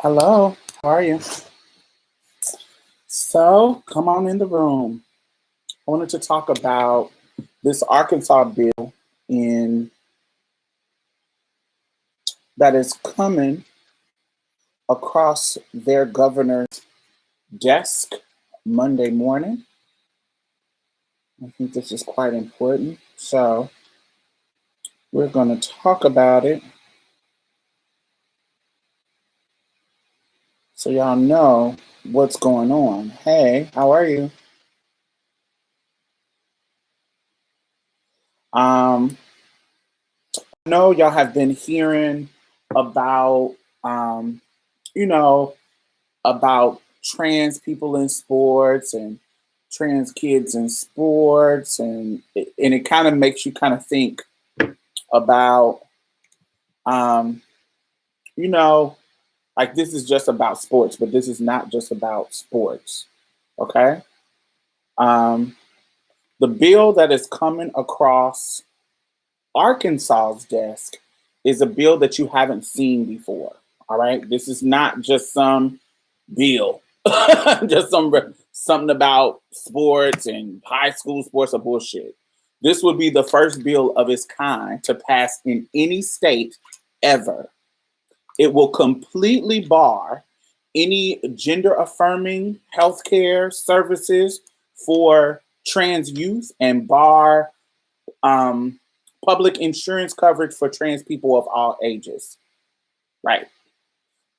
Hello, how are you? So, come on in the room. I wanted to talk about this Arkansas bill in that is coming across their governor's desk Monday morning. I think this is quite important. So, we're going to talk about it so y'all know what's going on. Hey, how are you? I know y'all have been hearing about, you know, about trans people in sports and trans kids in sports, and it kind of makes you kind of think about, um, you know, like this is just about sports, but this is not just about sports. Okay. Um, the bill that is coming across Arkansas's desk is a bill that you haven't seen before. All right. This is not just some bill, just something about sports and high school sports or bullshit. This would be the first bill of its kind to pass in any state ever. It will completely bar any gender affirming healthcare services for trans youth and bar um, public insurance coverage for trans people of all ages. Right.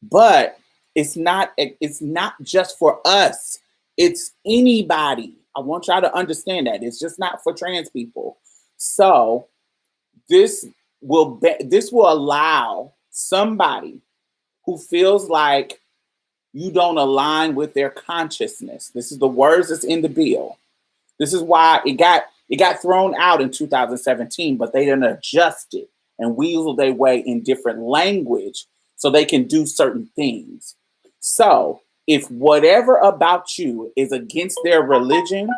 But it's not just for us. It's anybody. I want y'all to understand that. It's just not for trans people. So this will allow somebody who feels like you don't align with their consciousness. This is the words that's in the bill. This is why it got thrown out in 2017, but they didn't adjust it and weasel their way in different language so they can do certain things. So if whatever about you is against their religion,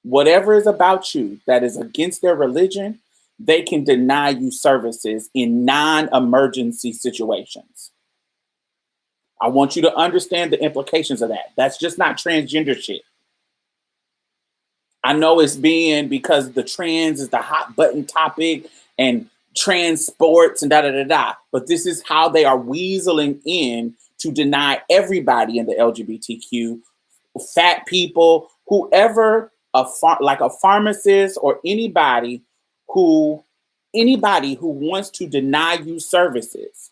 whatever is about you that is against their religion, they can deny you services in non-emergency situations. I want you to understand the implications of that. That's just not transgender shit. I know it's being because the trans is the hot button topic and trans sports and da da da da. But this is how they are weaseling in to deny everybody in the LGBTQ, fat people, whoever, like a pharmacist or anybody who wants to deny you services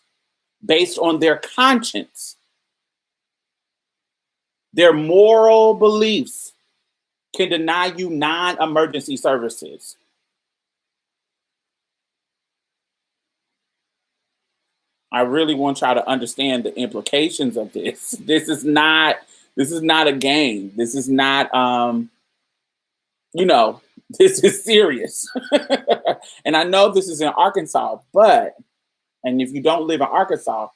based on their conscience, their moral beliefs, can deny you non-emergency services. I really want y'all to understand the implications of this. This is not a game. This is not this is serious. And I know this is in Arkansas, and if you don't live in Arkansas,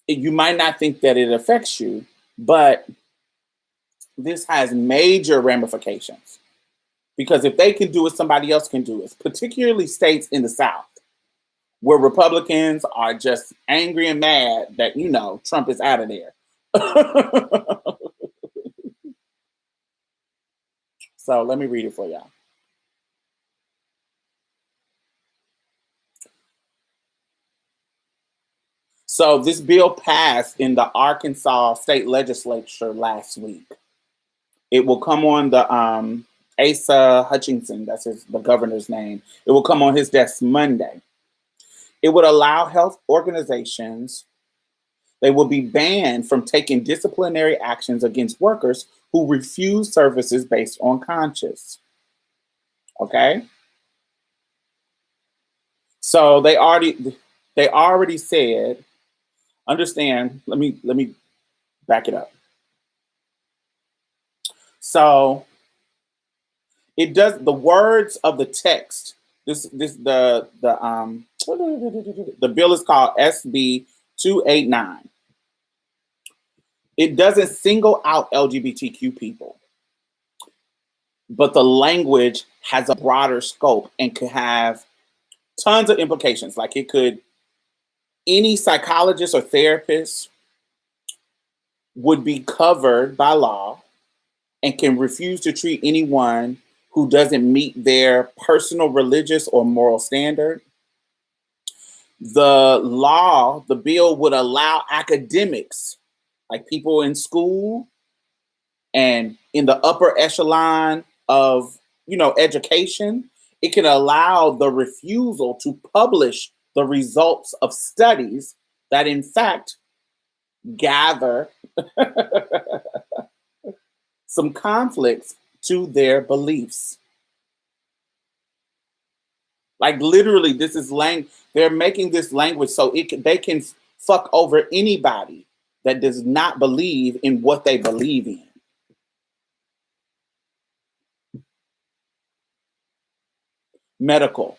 you might not think that it affects you, but this has major ramifications. Because if they can do it, somebody else can do it, particularly states in the South, where Republicans are just angry and mad that, Trump is out of there. So let me read it for y'all. So this bill passed in the Arkansas state legislature last week. It will come on the Asa Hutchinson, that's the governor's name. It will come on his desk Monday. It would allow health organizations, they will be banned from taking disciplinary actions against workers who refuse services based on conscience. Okay? So they already said, understand, let me back it up. So it does the words of the text. The bill is called SB 289. It doesn't single out LGBTQ people, but the language has a broader scope and could have tons of implications. Like it could any psychologist or therapist would be covered by law and can refuse to treat anyone who doesn't meet their personal religious or moral standard. The bill would allow academics, like people in school and in the upper echelon of, education, it can allow the refusal to publish the results of studies that in fact gather some conflicts to their beliefs. Like literally, this is they're making this language so they can fuck over anybody that does not believe in what they believe in. Medical.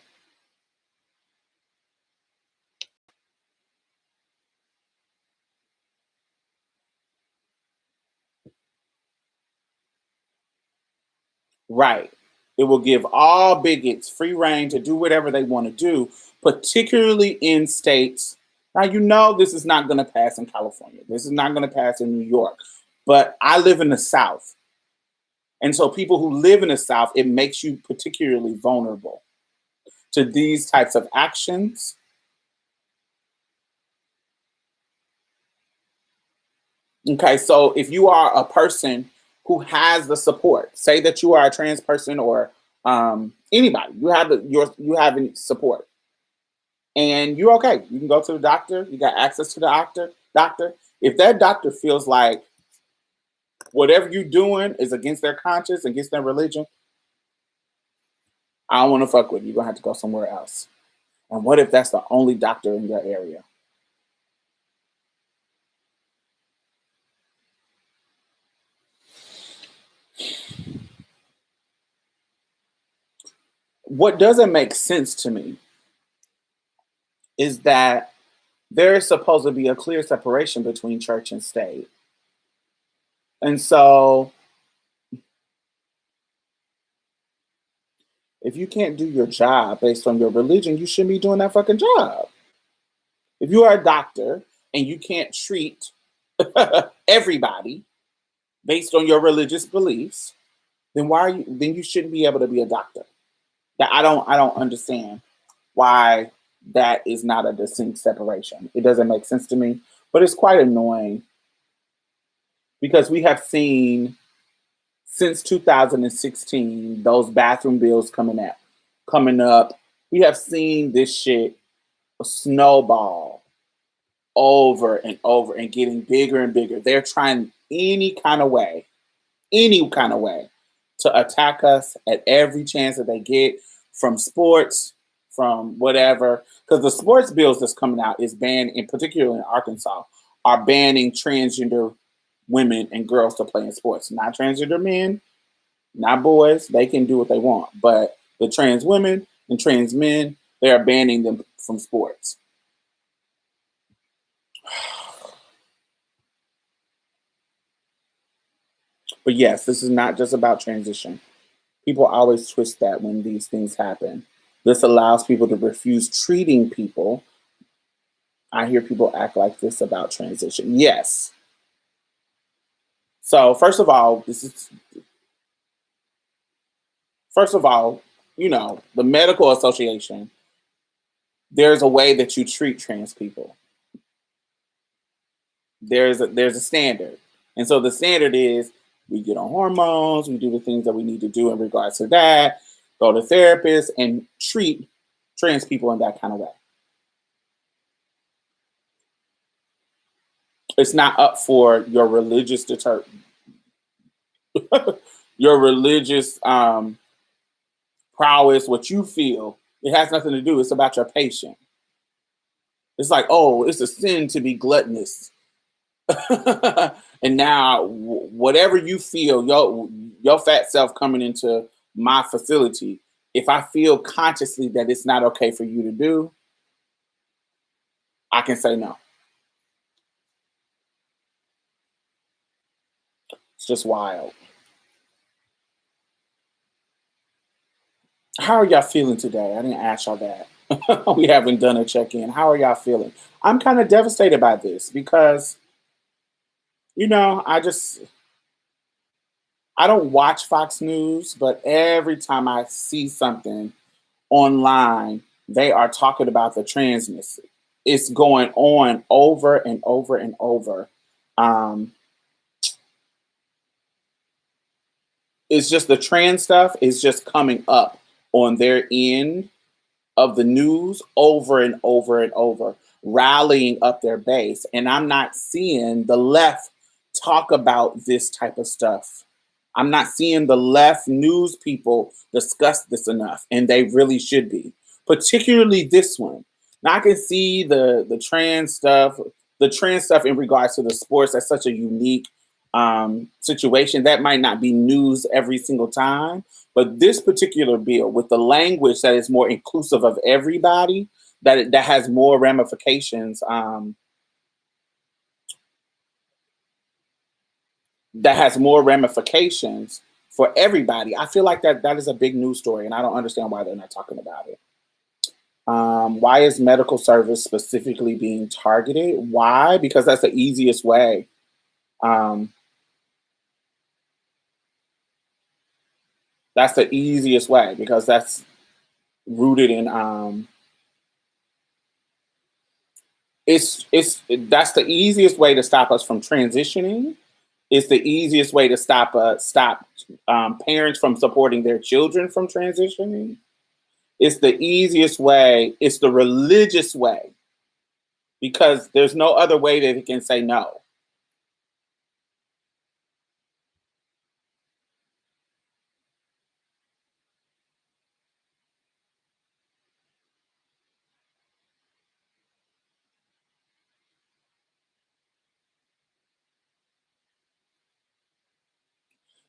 Right. It will give all bigots free reign to do whatever they want to do, particularly in states. Now, this is not going to pass in California. This is not going to pass in New York. But I live in the South. And so people who live in the South, it makes you particularly vulnerable to these types of actions. Okay, so if you are a person who has the support, say that you are a trans person or anybody, you have any support, and you're okay. You can go to the doctor. You got access to the doctor. If that doctor feels like whatever you're doing is against their conscience, against their religion, I don't want to fuck with you. You're gonna have to go somewhere else. And what if that's the only doctor in your area? What doesn't make sense to me is that there is supposed to be a clear separation between church and state. And so if you can't do your job based on your religion, you shouldn't be doing that fucking job. If you are a doctor and you can't treat everybody based on your religious beliefs, then then you shouldn't be able to be a doctor. That I don't understand why that is not a distinct separation. It doesn't make sense to me, but it's quite annoying because we have seen since 2016 those bathroom bills coming up. We have seen this shit snowball over and over and getting bigger and bigger. They're trying any kind of way to attack us at every chance that they get, from sports, from whatever. Because the sports bills that's coming out is banning, in particular in Arkansas, are banning transgender women and girls to play in sports. Not transgender men, not boys. They can do what they want. But the trans women and trans men, they are banning them from sports. But yes, this is not just about transition. People always twist that when these things happen. This allows people to refuse treating people. I hear people act like this about transition. Yes. So first of all, the medical association, there's a way that you treat trans people. There's a standard. And so the standard is we get on hormones, we do the things that we need to do in regards to that, go to therapists and treat trans people in that kind of way. It's not up for your religious your religious prowess, what you feel. It has nothing to do. It's about your patient. It's like, oh, it's a sin to be gluttonous. And now, whatever you feel, your fat self coming into my facility, if I feel consciously that it's not okay for you to do, I can say no. It's just wild. How are y'all feeling today? I didn't ask y'all that. We haven't done a check-in. How are y'all feeling? I'm kind of devastated by this because, I don't watch Fox News, but every time I see something online, they are talking about the transness. It's going on over and over and over. Um, it's just the trans stuff is just coming up on their end of the news over and over and over, rallying up their base. And I'm not seeing the left talk about this type of stuff. I'm not seeing the left news people discuss this enough, and they really should be, particularly this one. Now I can see the trans stuff in regards to the sports. That's such a unique situation that might not be news every single time, but this particular bill with the language that is more inclusive of everybody, that has more ramifications. That has more ramifications for everybody. I feel like that is a big news story, and I don't understand why they're not talking about it. Why is medical service specifically being targeted? Why? Because that's the easiest way. Um, that's the easiest way because that's rooted in that's the easiest way to stop us from transitioning. It's the easiest way to stop parents from supporting their children from transitioning. It's the easiest way. It's the religious way because there's no other way that it can say no.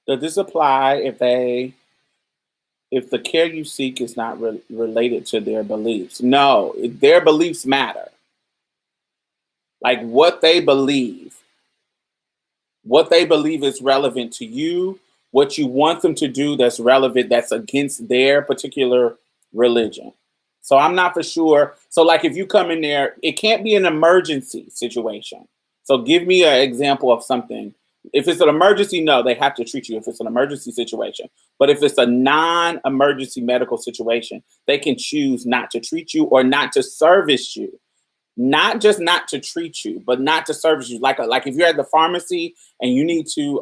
Does this apply if the care you seek is not related to their beliefs? No, their beliefs matter. Like what they believe is relevant to you, what you want them to do that's relevant, that's against their particular religion. So I'm not for sure. So, like, if you come in there, it can't be an emergency situation. So, give me an example of something. If it's an emergency, no, they have to treat you if it's an emergency situation. But if it's a non emergency medical situation, they can choose not to treat you or not to service you, not just not to treat you, but not to service you. Like if you're at the pharmacy and you need to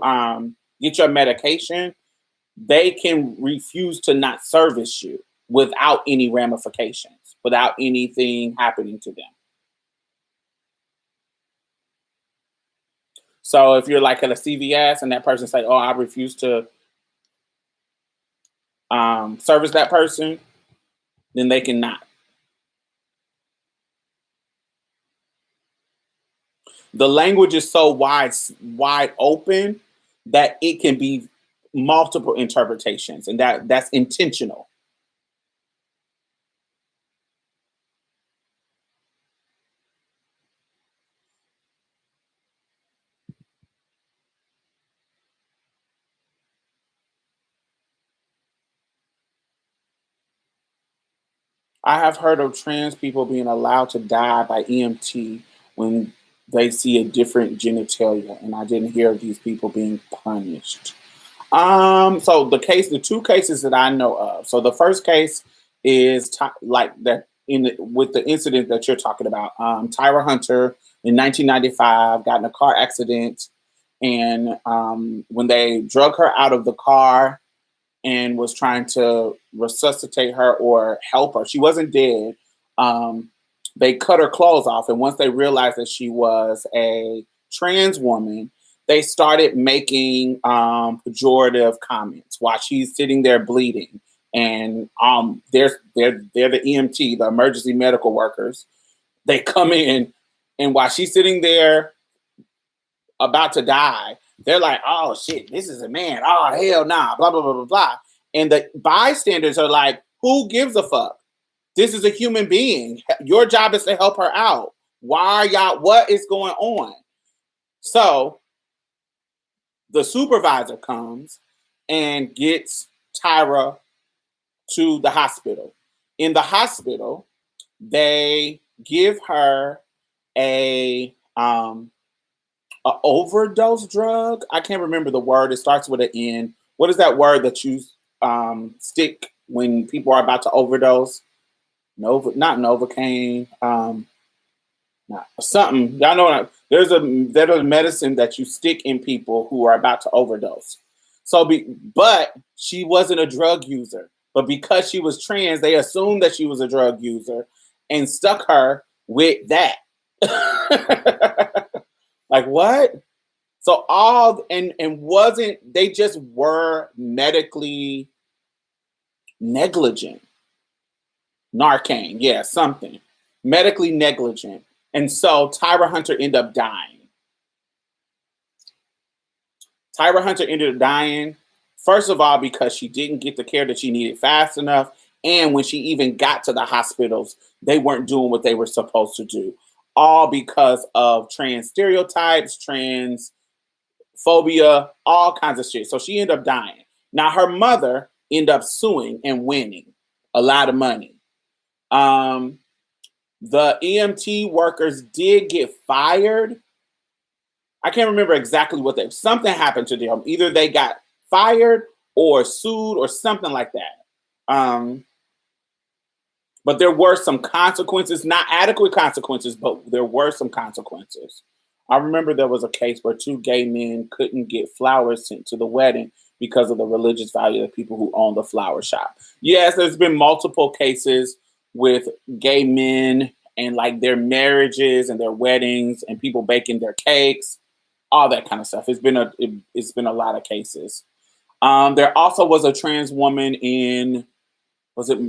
get your medication, they can refuse to not service you without any ramifications, without anything happening to them. So if you're like at a CVS and that person say, "Oh, I refuse to service that person," then they cannot. The language is so wide open that it can be multiple interpretations, and that's intentional. I have heard of trans people being allowed to die by EMT when they see a different genitalia, and I didn't hear of these people being punished. So the two cases that I know of. So the first case is like that with the incident that you're talking about. Tyra Hunter in 1995 got in a car accident, and when they drug her out of the car and was trying to resuscitate her or help her, she wasn't dead. Um, they cut her clothes off, and once they realized that she was a trans woman, they started making pejorative comments while she's sitting there bleeding. And they're the EMT, the emergency medical workers. They come in, and while she's sitting there about to die, they're like, "Oh shit, this is a man. Oh hell nah." Blah blah blah blah blah. And the bystanders are like, "Who gives a fuck? This is a human being. Your job is to help her out. Why are y'all? What is going on?" So the supervisor comes and gets Tyra to the hospital. In the hospital, They give her a overdose drug. I can't remember the word. It starts with an N. What is that word that you stick when people are about to overdose? Not Novocaine. Not something. Y'all know what there's a medicine that you stick in people who are about to overdose. But she wasn't a drug user. But because she was trans, they assumed that she was a drug user and stuck her with that. Like what? So wasn't they just were medically negligent? Narcan, yeah, something. Medically negligent. And so Tyra Hunter ended up dying. Tyra Hunter ended up dying, first of all, because she didn't get the care that she needed fast enough. And when she even got to the hospitals, they weren't doing what they were supposed to do. All because of trans stereotypes, trans phobia, all kinds of shit. So she ended up dying. Now her mother ended up suing and winning a lot of money. The EMT workers did get fired. I can't remember exactly something happened to them. Either they got fired or sued or something like that. But there were some consequences, not adequate consequences, but there were some consequences. I remember there was a case where 2 gay men couldn't get flowers sent to the wedding because of the religious value of people who own the flower shop. Yes, there's been multiple cases with gay men and like their marriages and their weddings and people baking their cakes, all that kind of stuff. It's been a lot of cases. There also was a trans woman in, was it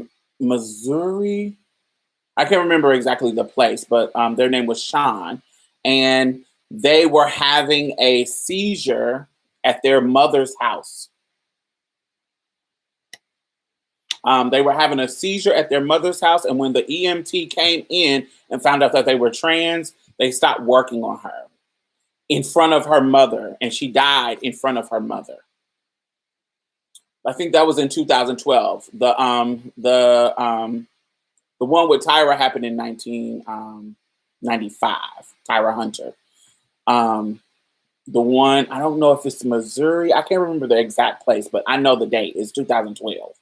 Missouri? I can't remember exactly the place, but their name was Sean, and they were having a seizure at their mother's house. They were having a seizure at their mother's house, and when the EMT came in and found out that they were trans, they stopped working on her in front of her mother, and she died in front of her mother. I think that was in 2012. The one with Tyra happened in 1995. Tyra Hunter. The one, I don't know if it's Missouri. I can't remember the exact place, but I know the date. It's 2012.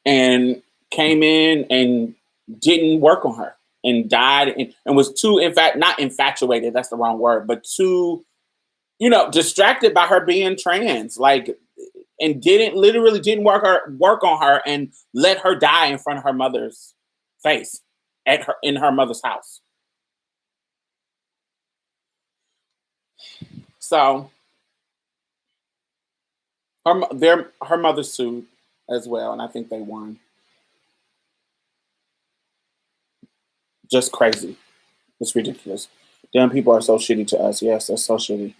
And came in and didn't work on her and died and was too, in fact, not infatuated. That's the wrong word, but too, distracted by her being trans. Like, and literally didn't work on her and let her die in front of her mother's face in her mother's house. So her mother sued as well, and I think they won. Just crazy. It's ridiculous. Damn, people are so shitty to us. Yes, that's so shitty.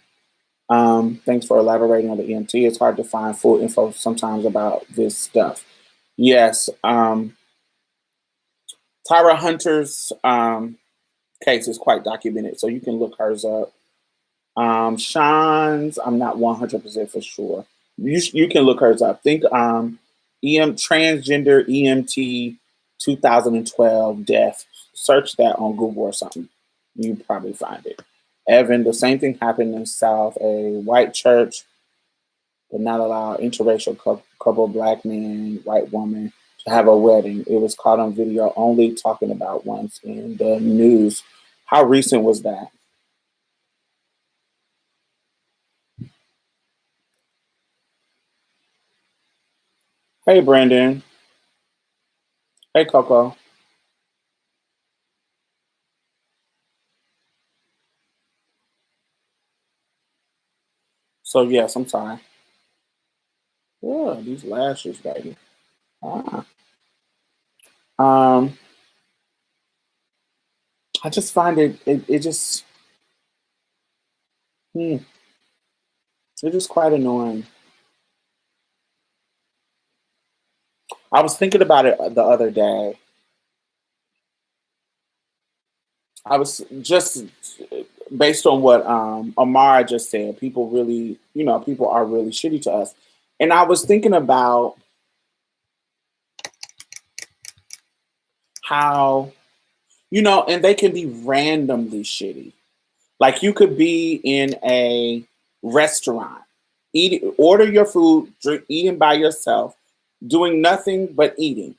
Thanks for elaborating on the EMT. It's hard to find full info sometimes about this stuff. Yes. Tyra Hunter's case is quite documented, so you can look hers up. Sean's, I'm not 100% for sure. You can look hers up. Think transgender EMT 2012 death. Search that on Google or something. You probably find it. Evan, the same thing happened in South. A white church would not allow interracial couple, black man, white woman, to have a wedding. It was caught on video, only talking about once in the news. How recent was that? Hey, Brandon. Hey, Coco. So, yes, I'm sorry. Yeah, these lashes, baby. Ah. Um, I just find it just, it's just quite annoying. I was thinking about it the other day. I was just based on what Amara just said. People really, people are really shitty to us. And I was thinking about how, and they can be randomly shitty. Like you could be in a restaurant, order your food, eating by yourself, doing nothing but eating.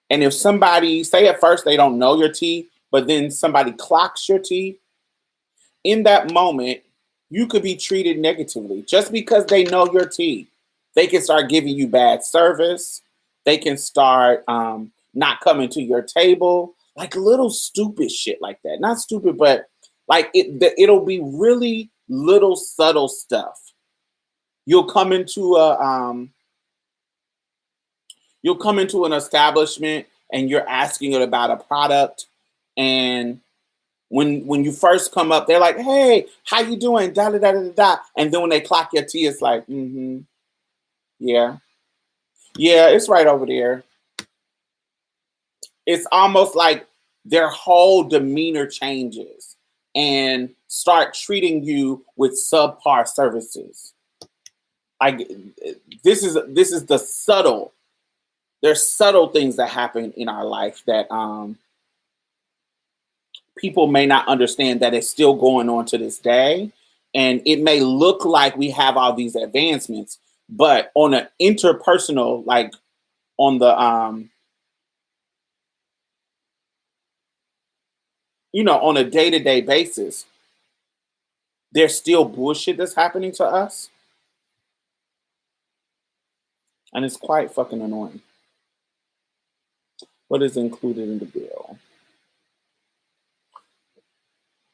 And if somebody, say at first they don't know your tea, but then somebody clocks your tea, in that moment, you could be treated negatively just because they know your tea. They can start giving you bad service. They can start not coming to your table, like little stupid shit like that. Not stupid, but like it'll be really little subtle stuff. You'll come into an establishment and you're asking it about a product, and when you first come up, they're like, "Hey, how you doing?" Da da da da da. And then when they clock your tea, it's like, yeah, yeah, it's right over there. It's almost like their whole demeanor changes and start treating you with subpar services. Like this is the subtle. There's subtle things that happen in our life that people may not understand that it's still going on to this day. And it may look like we have all these advancements, but on an interpersonal, like on the, on a day-to-day basis, there's still bullshit that's happening to us. And it's quite fucking annoying. What is included in the bill?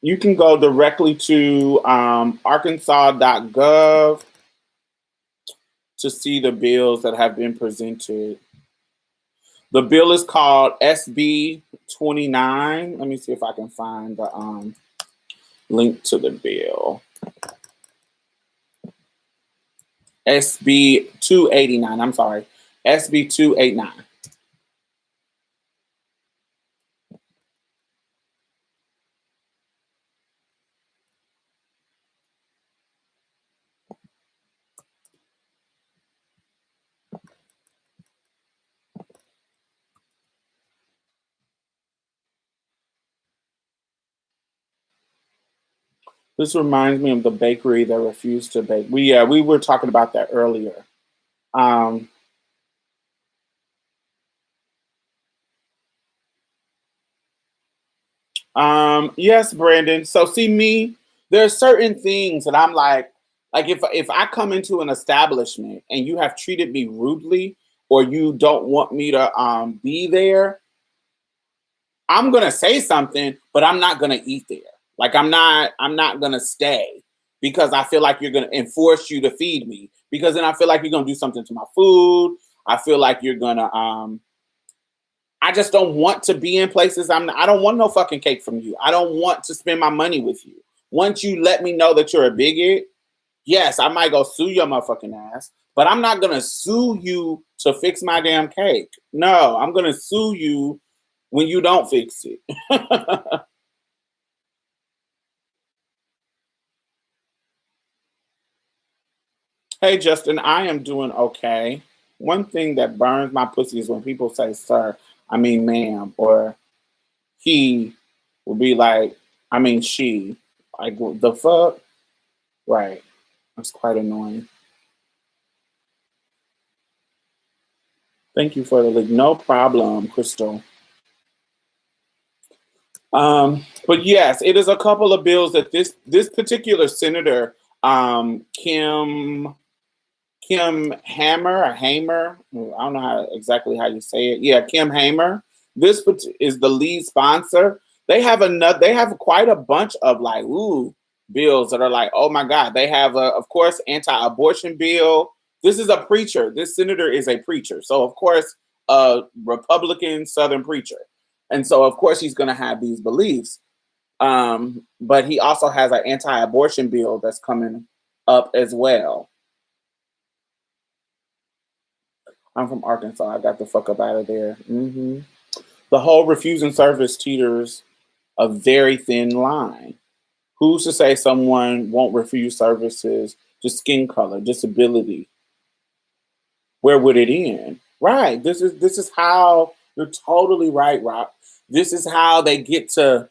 You can go directly to arkansas.gov to see the bills that have been presented. The bill is called SB 29. Let me see if I can find the link to the bill. SB 289. I'm sorry. SB 289. This reminds me of the bakery that refused to bake. We were talking about that earlier. Yes, Brandon. So see me, there are certain things that I'm like if I come into an establishment and you have treated me rudely or you don't want me to be there, I'm gonna say something, but I'm not gonna eat there. Like I'm not gonna stay because I feel like you're gonna enforce you to feed me. Because then I feel like you're gonna do something to my food. I feel like you're gonna I just don't want to be in places. I don't want no fucking cake from you. I don't want to spend my money with you. Once you let me know that you're a bigot, yes, I might go sue your motherfucking ass, but I'm not gonna sue you to fix my damn cake. No, I'm gonna sue you when you don't fix it. Hey, Justin, I am doing okay. One thing that burns my pussy is when people say, sir, I mean, ma'am, or he will be like, I mean, she. Like, what the fuck? Right. That's quite annoying. Thank you for the link. No problem, Crystal. But yes, it is a couple of bills that this particular senator, Kim Hammer or Hamer, I don't know exactly how you say it. Yeah, Kim Hamer. This is the lead sponsor. They have quite a bunch of like bills that are like, oh my God. They have of course anti-abortion bill. This is a preacher. This senator is a preacher. So of course a Republican Southern preacher. And so of course he's gonna have these beliefs. But he also has an anti-abortion bill that's coming up as well. I'm from Arkansas. I got the fuck up out of there. The whole refusing service teeters a very thin line. Who's to say someone won't refuse services to skin color, disability? Where would it end? Right. This is how You're totally right, Rob. This is how they get to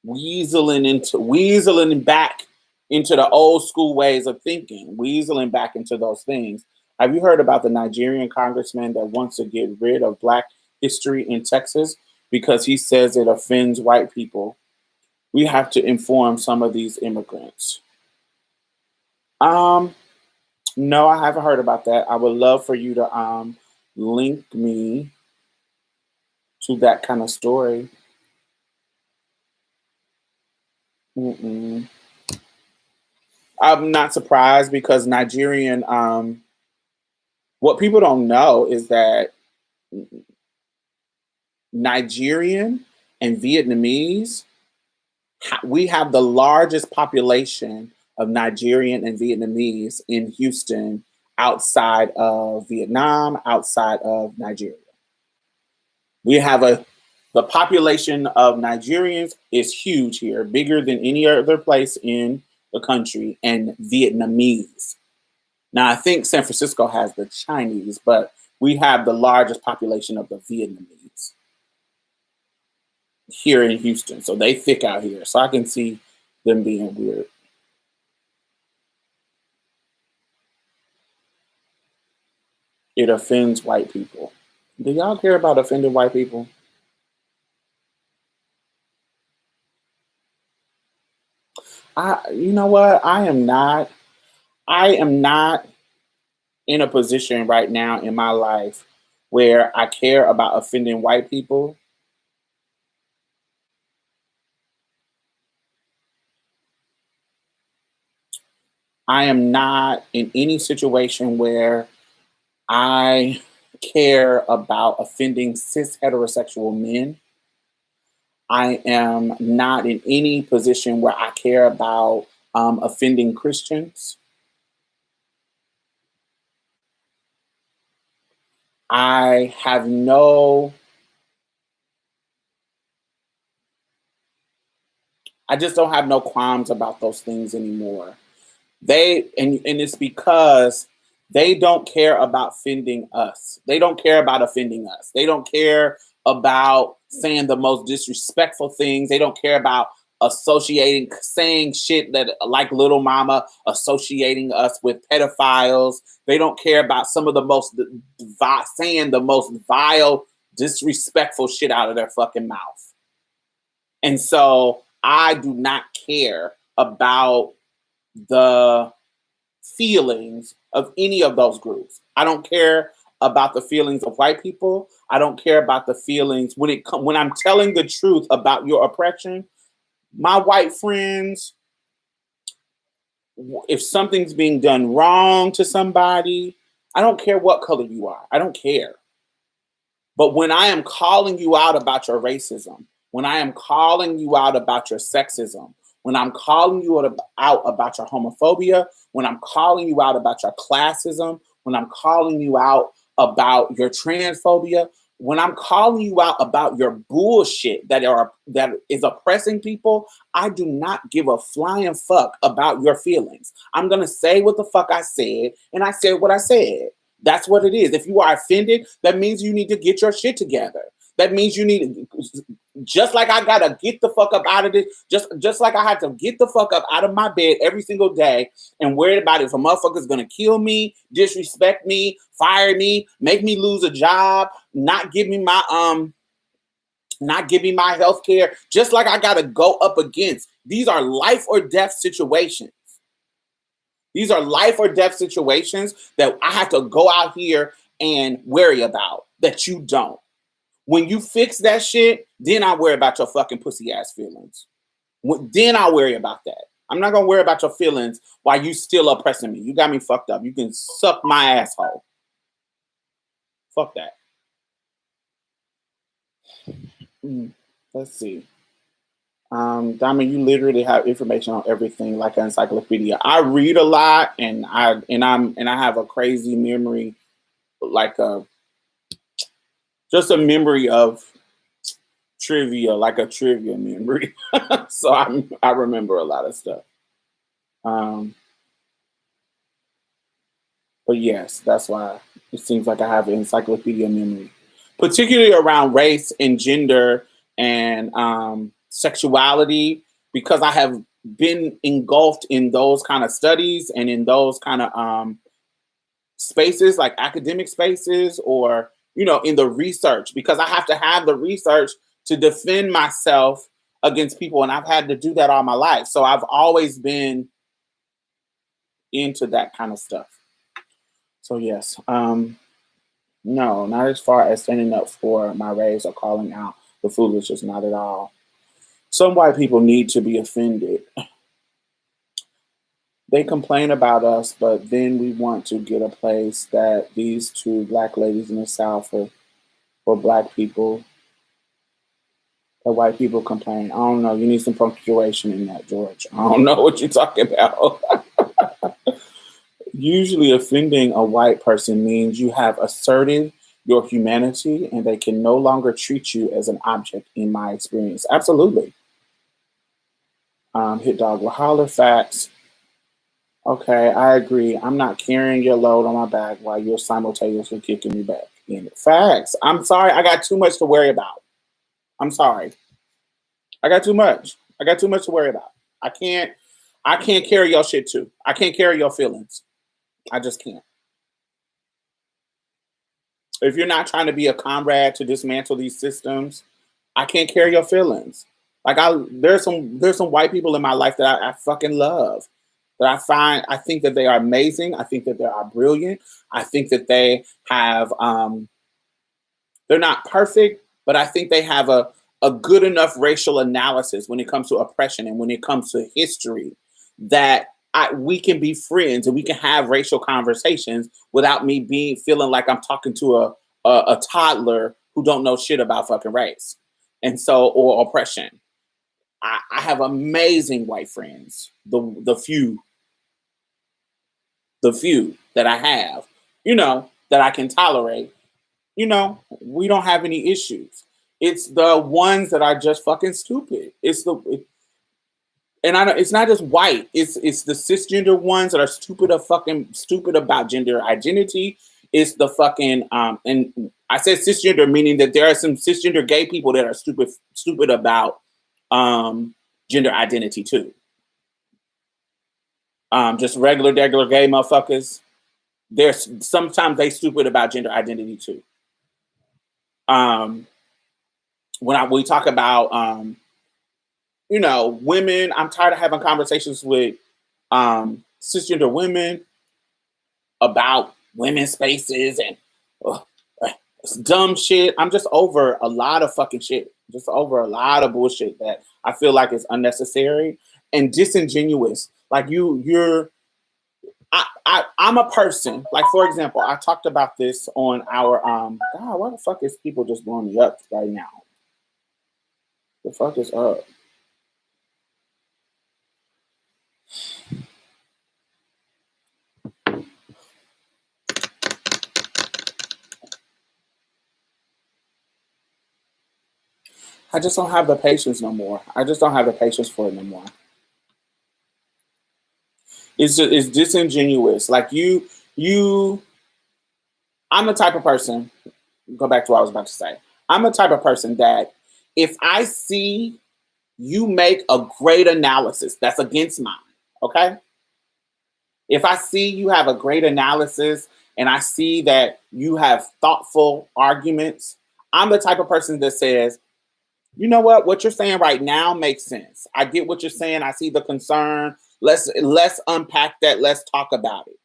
weaseling back into the old school ways of thinking, weaseling back into those things. Have you heard about the Nigerian congressman that wants to get rid of Black history in Texas because he says it offends white people? We have to inform some of these immigrants. No, I haven't heard about that. I would love for you to link me to that kind of story. Mm-mm. I'm not surprised because Nigerian, what people don't know is that Nigerian and Vietnamese, we have the largest population of Nigerian and Vietnamese in Houston outside of Vietnam, outside of Nigeria. We have the population of Nigerians is huge here, bigger than any other place in the country, and Vietnamese. Now, I think San Francisco has the Chinese, but we have the largest population of the Vietnamese here in Houston. So they thick out here. So I can see them being weird. It offends white people. Do y'all care about offending white people? You know what? I am not in a position right now in my life where I care about offending white people. I am not in any situation where I care about offending cis heterosexual men. I am not in any position where I care about offending Christians. I have no, I just don't have no qualms about those things anymore. And it's because they don't care about offending us. They don't care about offending us. They don't care about saying the most disrespectful things. They don't care about saying shit that like Little Mama, associating us with pedophiles. They don't care about some of the most saying the most vile, disrespectful shit out of their fucking mouth. And so I do not care about the feelings of any of those groups. I don't care about the feelings of white people. I don't care about the feelings when I'm telling the truth about your oppression. My white friends, if something's being done wrong to somebody, I don't care what color you are. I don't care. But when I am calling you out about your racism, when I am calling you out about your sexism, when I'm calling you out about your homophobia, when I'm calling you out about your classism, when I'm calling you out about your transphobia, when I'm calling you out about your bullshit that is oppressing people, I do not give a flying fuck about your feelings. I'm gonna say what the fuck I said, and I said what I said. That's what it is. If you are offended, that means you need to get your shit together. That means you need, just like I gotta get the fuck up out of this, just like I had to get the fuck up out of my bed every single day and worried about if a motherfucker's gonna kill me, disrespect me, fire me, make me lose a job, not give me my health care, just like I gotta go up against. These are life or death situations. These are life or death situations that I have to go out here and worry about that you don't. When you fix that shit, then I worry about your fucking pussy ass feelings. Then I'll worry about that. I'm not gonna worry about your feelings while you still oppressing me. You got me fucked up. You can suck my asshole. Fuck that. Let's see. Diamond, you literally have information on everything like an encyclopedia. I read a lot, and I have a crazy memory, like just a memory of trivia, like a trivia memory. So I remember a lot of stuff. But yes, that's why it seems like I have an encyclopedia memory. particularly around race and gender and sexuality, because I have been engulfed in those kind of studies and in those kind of spaces, like academic spaces, or in the research, because I have to have the research to defend myself against people, and I've had to do that all my life. So I've always been into that kind of stuff. So yes, no, not as far as standing up for my race or calling out the foolishness, not at all. Some white people need to be offended. They complain about us, but then we want to get a place that these two black ladies in the South for black people. The white people complain. I don't know. You need some punctuation in that, George. I don't know what you're talking about. Usually offending a white person means you have asserted your humanity and they can no longer treat you as an object, in my experience. Absolutely. Hit dog will holler, facts. Okay, I agree. I'm not carrying your load on my back while you're simultaneously kicking me back in. Facts. I'm sorry. I got too much to worry about. I'm sorry. I got too much. I got too much to worry about. I can't carry your shit too. I can't carry your feelings. I just can't. If you're not trying to be a comrade to dismantle these systems, I can't carry your feelings. Like there's some white people in my life that I fucking love. That I think that they are amazing. I think that they are brilliant. I think that they have they're not perfect, but I think they have a good enough racial analysis when it comes to oppression and when it comes to history that we can be friends and we can have racial conversations without me feeling like I'm talking to a toddler who don't know shit about fucking race and so or oppression. I have amazing white friends, the few that I have, that I can tolerate. We don't have any issues. It's the ones that are just fucking stupid. It's not just white. It's the cisgender ones that are stupid about gender identity. It's the fucking and I said cisgender meaning that there are some cisgender gay people that are stupid about gender identity too. Just regular gay motherfuckers. Sometimes they stupid about gender identity too. When we talk about women, I'm tired of having conversations with cisgender women about women's spaces and dumb shit. I'm just over a lot of fucking shit. Just over a lot of bullshit that I feel like is unnecessary and disingenuous. Like I'm a person. Like, for example, I talked about this on our God, why the fuck is people just blowing me up right now? The fuck is up? I just don't have the patience no more. I just don't have the patience for it no more. It's disingenuous. Like I'm the type of person, go back to what I was about to say. I'm the type of person that if I see you make a great analysis that's against mine, okay? If I see you have a great analysis and I see that you have thoughtful arguments, I'm the type of person that says, you know what you're saying right now makes sense. I get what you're saying. I see the concern. Let's unpack that. Let's talk about it.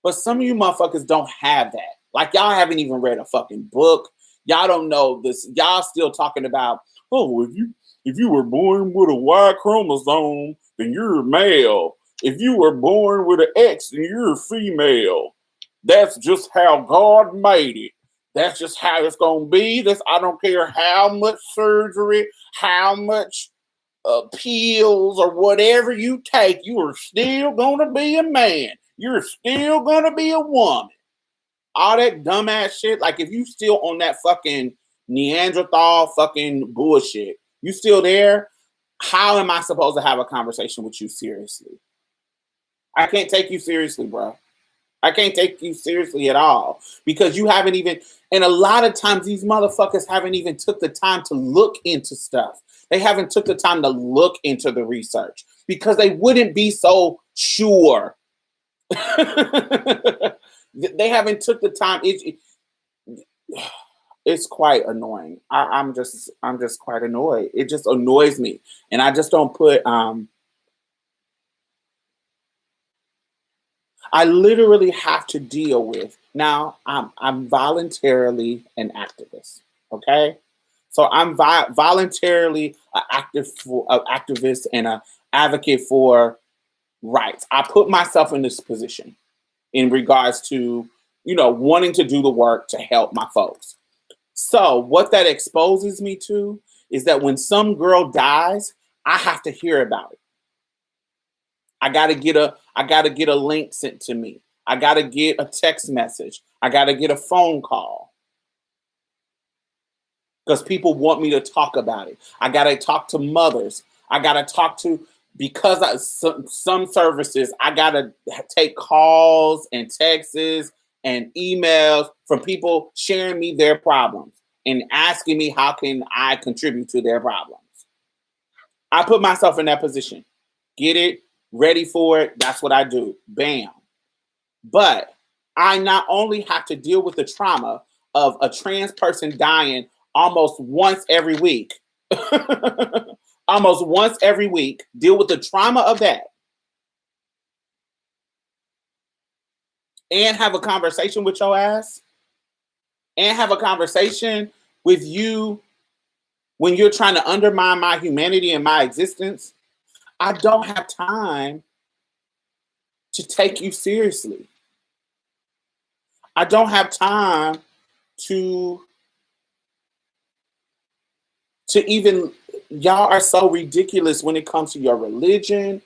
But some of you motherfuckers don't have that. Like, y'all haven't even read a fucking book. Y'all don't know this. Y'all still talking about, oh, if you were born with a Y chromosome, then you're a male. If you were born with an X, then you're a female. That's just how God made it. That's just how it's gonna be. I don't care how much surgery, how much pills or whatever you take, you are still gonna be a man. You're still gonna be a woman. All that dumbass shit. Like, if you still on that fucking Neanderthal fucking bullshit, you still there? How am I supposed to have a conversation with you seriously? I can't take you seriously, bro. I can't take you seriously at all because you haven't even, and a lot of times these motherfuckers haven't even took the time to look into stuff. They haven't took the time to look into the research because they wouldn't be so sure. They haven't took the time. It's quite annoying. I'm just quite annoyed. It just annoys me, and I just don't put. I literally have to deal with now. I'm voluntarily an activist. Okay, so I'm voluntarily an activist and an advocate for rights. I put myself in this position in regards to wanting to do the work to help my folks. So what that exposes me to is that when some girl dies, I have to hear about it. I gotta get a link sent to me. I gotta get a text message. I gotta get a phone call. Because people want me to talk about it. I gotta talk to mothers. I gotta talk to, because some services, I gotta take calls and texts and emails from people sharing me their problems and asking me how can I contribute to their problems. I put myself in that position. Get it, ready for it. That's what I do. Bam. But I not only have to deal with the trauma of a trans person dying almost once every week, almost once every week, deal with the trauma of that, and have a conversation with your ass, and have a conversation with you when you're trying to undermine my humanity and my existence. I don't have time to take you seriously. I don't have time to even, y'all are so ridiculous when it comes to your religion.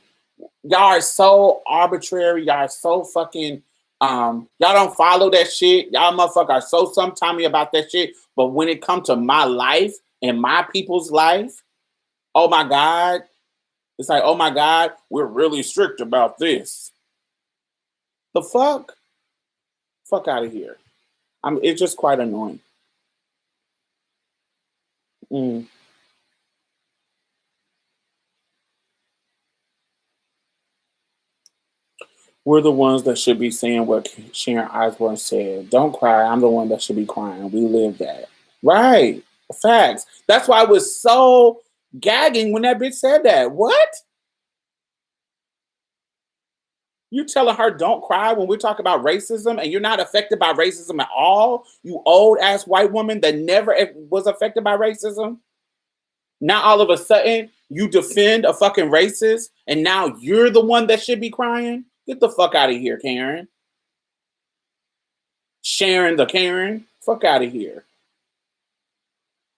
Y'all are so arbitrary. Y'all are so fucking, y'all don't follow that shit. Y'all motherfuckers are so sometimey about that shit. But when it comes to my life and my people's life, oh my God. It's like, oh my God, we're really strict about this. The fuck? Fuck out of here. It's just quite annoying. We're the ones that should be saying what Sharon Osbourne said. Don't cry. I'm the one that should be crying. We live that. Right. Facts. That's why I was so gagging when that bitch said that. What? You telling her don't cry when we talk about racism and you're not affected by racism at all? You old ass white woman that never was affected by racism? Now all of a sudden you defend a fucking racist and now you're the one that should be crying? Get the fuck out of here, Karen. Sharon the Karen. Fuck out of here.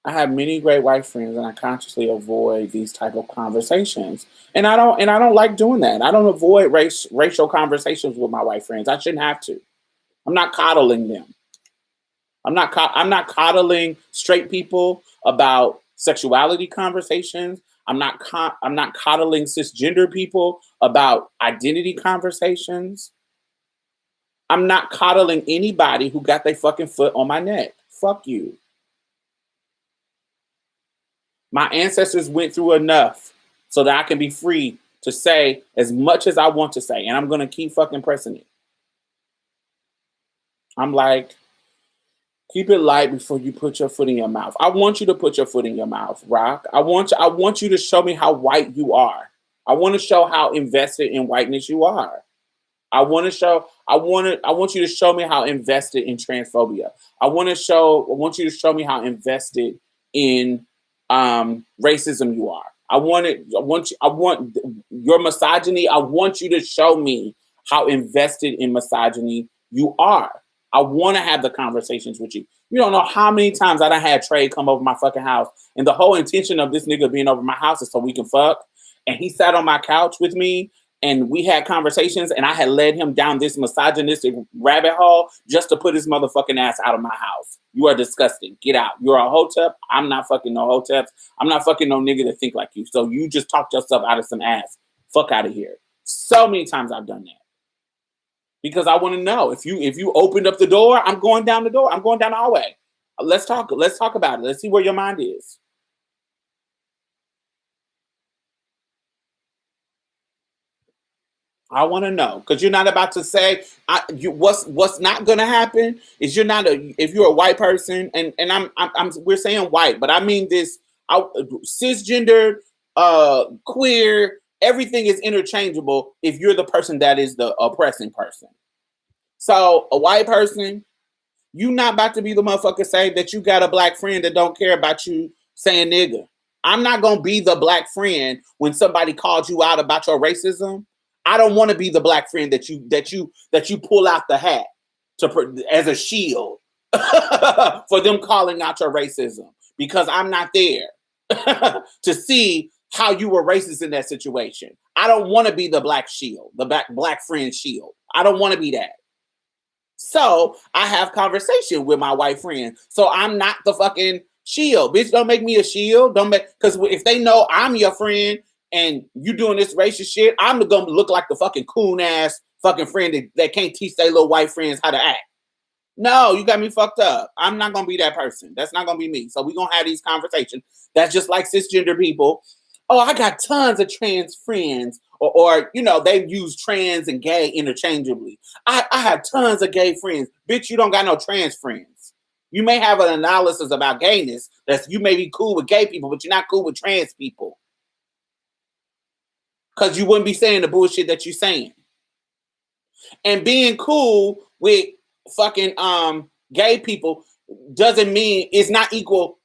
I have many great white friends and I consciously avoid these type of conversations. And I don't like doing that. I don't avoid racial conversations with my white friends. I shouldn't have to. I'm not coddling them. I'm not coddling straight people about sexuality conversations. I'm not coddling cisgender people about identity conversations. I'm not coddling anybody who got their fucking foot on my neck. Fuck you. My ancestors went through enough so that I can be free to say as much as I want to say. And I'm going to keep fucking pressing it. I'm like, keep it light before you put your foot in your mouth. I want you to put your foot in your mouth, Rock. I want you to show me how white you are. I want to show how invested in whiteness you are. I want you to show me how invested in transphobia. I want you to show me how invested in racism you are. I want your misogyny. I want you to show me how invested in misogyny you are. I want to have the conversations with you. You don't know how many times I done had Trey come over my fucking house, and the whole intention of this nigga being over my house is so we can fuck. And he sat on my couch with me, and we had conversations, and I had led him down this misogynistic rabbit hole just to put his motherfucking ass out of my house. You are disgusting. Get out. You're a hotep. I'm not fucking no hoteps. I'm not fucking no nigga that think like you. So you just talked yourself out of some ass. Fuck out of here. So many times I've done that. because I want to know if you opened up the door, I'm going down the door. I'm going down the hallway. Let's talk. Let's talk about it. Let's see where your mind is. I want to know because you're not about to say what's not going to happen is you're not if you're a white person and we're saying white, but I mean this cisgender, queer, everything is interchangeable if you're the person that is the oppressing person. So a white person, you not about to be the motherfucker say that you got a black friend that don't care about you saying nigga. I'm not gonna be the black friend when somebody calls you out about your racism. I don't want to be the black friend that you pull out the hat as a shield for them calling out your racism because I'm not there to see how you were racist in that situation. I don't want to be the black shield, the black friend shield. I don't want to be that. So I have conversation with my white friend. So I'm not the fucking shield. Bitch, don't make me a shield. Because if they know I'm your friend and you doing this racist shit, I'm gonna look like the fucking coon ass fucking friend that can't teach their little white friends how to act. No, you got me fucked up. I'm not gonna be that person. That's not gonna be me. So we're gonna have these conversations. That's just like cisgender people. Oh, I got tons of trans friends. Or they use trans and gay interchangeably. I have tons of gay friends. Bitch, you don't got no trans friends. You may have an analysis about gayness. You may be cool with gay people, but you're not cool with trans people. Because you wouldn't be saying the bullshit that you're saying. And being cool with fucking gay people doesn't mean it's not equal.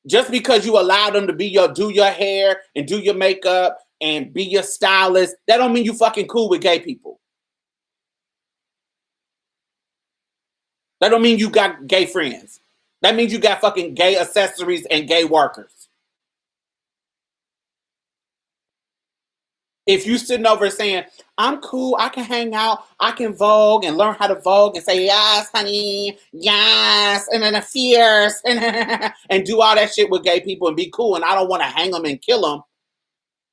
Just because you allow them to do your hair and do your makeup and be your stylist, that don't mean you fucking cool with gay people. That don't mean you got gay friends. That means you got fucking gay accessories and gay workers. If you sitting over saying, I'm cool, I can hang out, I can vogue and learn how to vogue and say, yes, honey, yes, and then fierce, and do all that shit with gay people and be cool, and I don't want to hang them and kill them,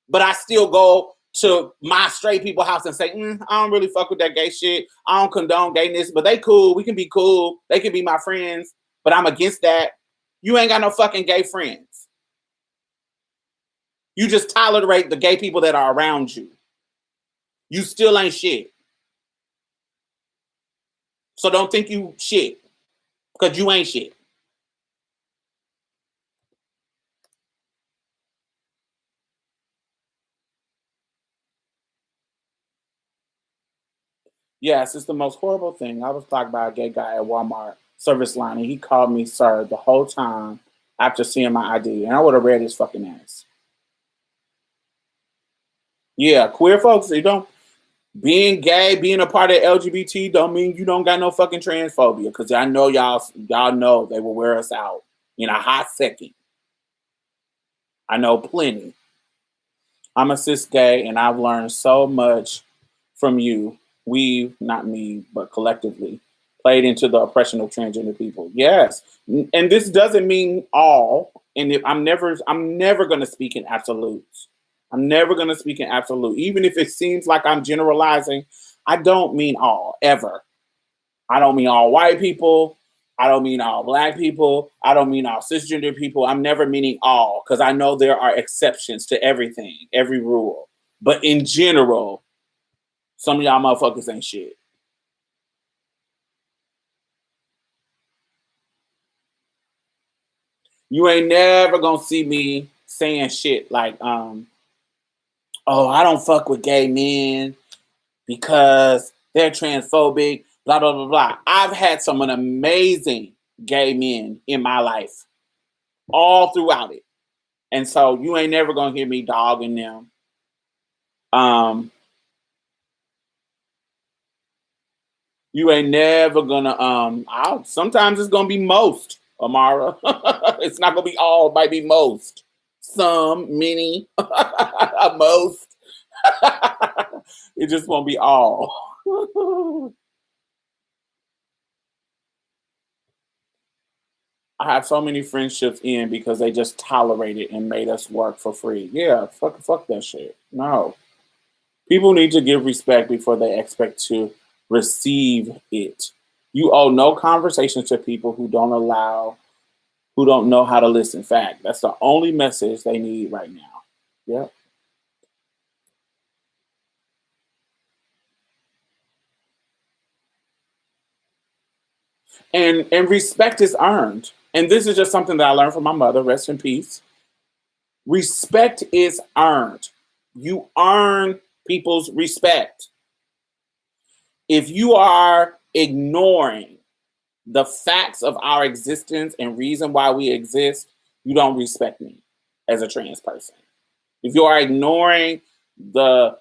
but I still go to my straight people house and say, I don't really fuck with that gay shit. I don't condone gayness, but they cool. We can be cool. They can be my friends, but I'm against that. You ain't got no fucking gay friends. You just tolerate the gay people that are around you. You still ain't shit. So don't think you shit, because you ain't shit. Yes, it's the most horrible thing. I was talking by a gay guy at Walmart service line, and he called me sir the whole time after seeing my ID, and I would have read his fucking ass. Yeah, queer folks, being gay, being a part of LGBT don't mean you don't got no fucking transphobia, because I know y'all know they will wear us out in a hot second. I know plenty. I'm a cis gay, and I've learned so much from you. We, not me, but collectively, played into the oppression of transgender people. Yes, and this doesn't mean all. And I'm never going to speak in absolutes. I'm never going to speak in absolute. Even if it seems like I'm generalizing, I don't mean all, ever. I don't mean all white people. I don't mean all black people. I don't mean all cisgender people. I'm never meaning all, because I know there are exceptions to everything, every rule. But in general, some of y'all motherfuckers ain't shit. You ain't never gonna see me saying shit like, oh, I don't fuck with gay men because they're transphobic, blah, blah, blah, blah. I've had some amazing gay men in my life, all throughout it. And so you ain't never gonna hear me dogging them. You ain't never gonna, sometimes it's gonna be most, Amara. It's not gonna be all, it might be most. Some, many, most. It just won't be all. I have so many friendships in because they just tolerated and made us work for free. Yeah, fuck that shit. No. People need to give respect before they expect to receive it. You owe no conversation to people who don't know how to listen. Fact. That's the only message they need right now. Yep. And respect is earned. And this is just something that I learned from my mother, rest in peace. Respect is earned. You earn people's respect. If you are ignoring the facts of our existence and reason why we exist, you don't respect me as a trans person. If you are ignoring the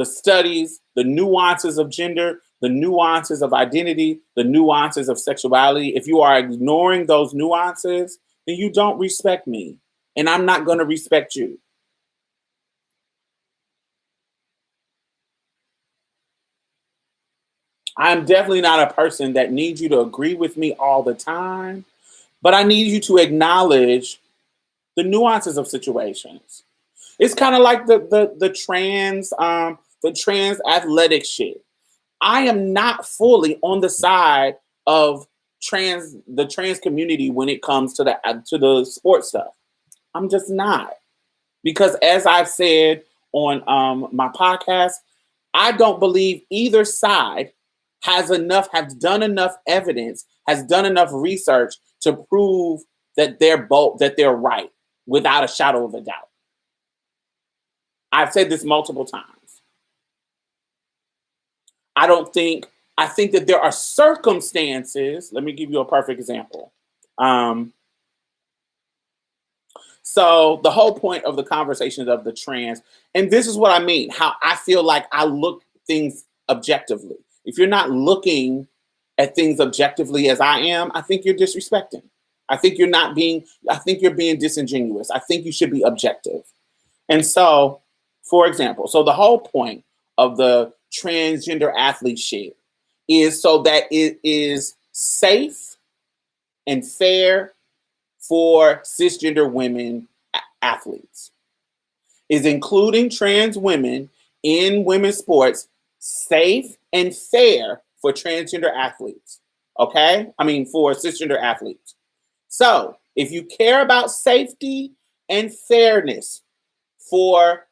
studies, the nuances of gender, the nuances of identity, the nuances of sexuality, if you are ignoring those nuances, then you don't respect me. And I'm not going to respect you. I'm definitely not a person that needs you to agree with me all the time, but I need you to acknowledge the nuances of situations. It's kind of like the trans athletic shit. I am not fully on the side of the trans community when it comes to the sports stuff. I'm just not. Because as I've said on my podcast, I don't believe either side has done enough evidence, has done enough research to prove that they're right without a shadow of a doubt. I've said this multiple times. I think that there are circumstances. Let me give you a perfect example. So the whole point of the conversations of the trans, and this is what I mean, how I feel like I look things objectively. If you're not looking at things objectively as I am, I think you're disrespecting. I think you're being disingenuous. I think you should be objective. And so, for example, so the whole point of the transgender athlete shit is so that it is safe and fair for cisgender women athletes. Is including trans women in women's sports safe and fair for transgender athletes? Okay? I mean, for cisgender athletes. So, if you care about safety and fairness for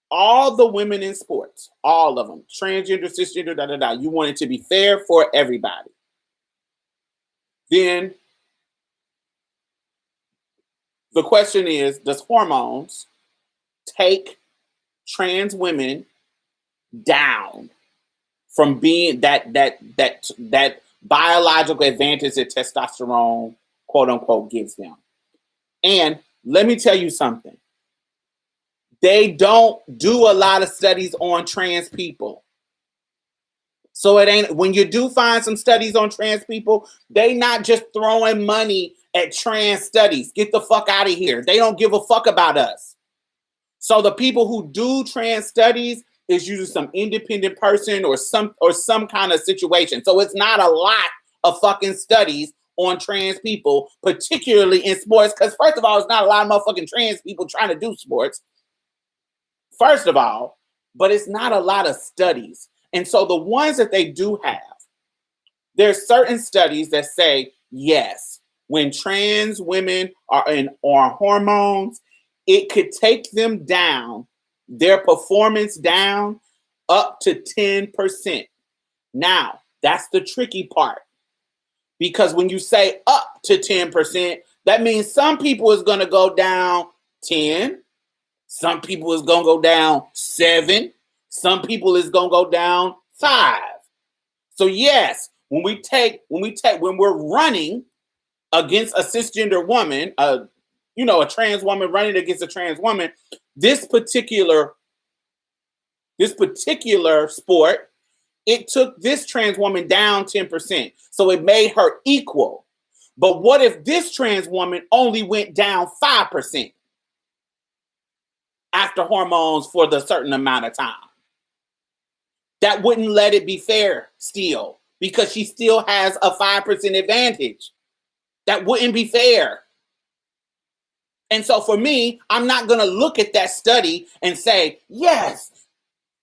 all the women in sports, all of them, transgender, cisgender, you want it to be fair for everybody, then the question is, does hormones take trans women down from being that biological advantage that testosterone, quote unquote, gives them? And let me tell you something. They don't do a lot of studies on trans people. So it ain't, when you do find some studies on trans people, they not just throwing money at trans studies. Get the fuck out of here. They don't give a fuck about us. So the people who do trans studies is usually some independent person or some kind of situation. So it's not a lot of fucking studies on trans people, particularly in sports. Because first of all, it's not a lot of motherfucking trans people trying to do sports. First of all, but it's not a lot of studies. And so the ones that they do have, there's certain studies that say, yes, when trans women are on hormones, it could take them down, their performance down up to 10%. Now, that's the tricky part. Because when you say up to 10%, that means some people is going to go down 10. Some people is going to go down 7. Some people is going to go down 5. So yes, when we're running against a cisgender woman, a trans woman running against a trans woman, this particular sport, it took this trans woman down 10%. So it made her equal. But what if this trans woman only went down 5% after hormones for the certain amount of time? That wouldn't let it be fair still, because she still has a 5% advantage. That wouldn't be fair. And so for me, I'm not going to look at that study and say, yes,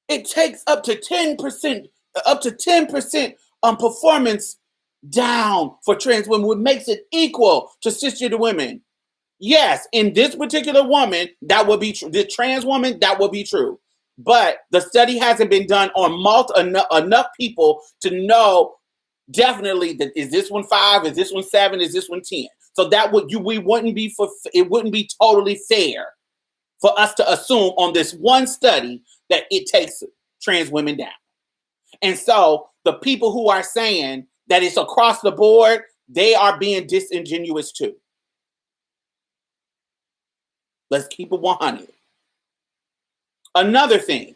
it takes up to 10% up to 10% performance down for trans women, which makes it equal to cisgender women. Yes, in this particular woman, that would be true. The trans woman, that would be true. But the study hasn't been done on enough people to know definitely that is this one 5, is this one 7, is this one 10. So that it wouldn't be totally fair for us to assume on this one study that it takes trans women down. And so the people who are saying that it's across the board, they are being disingenuous too. Let's keep it 100. Another thing,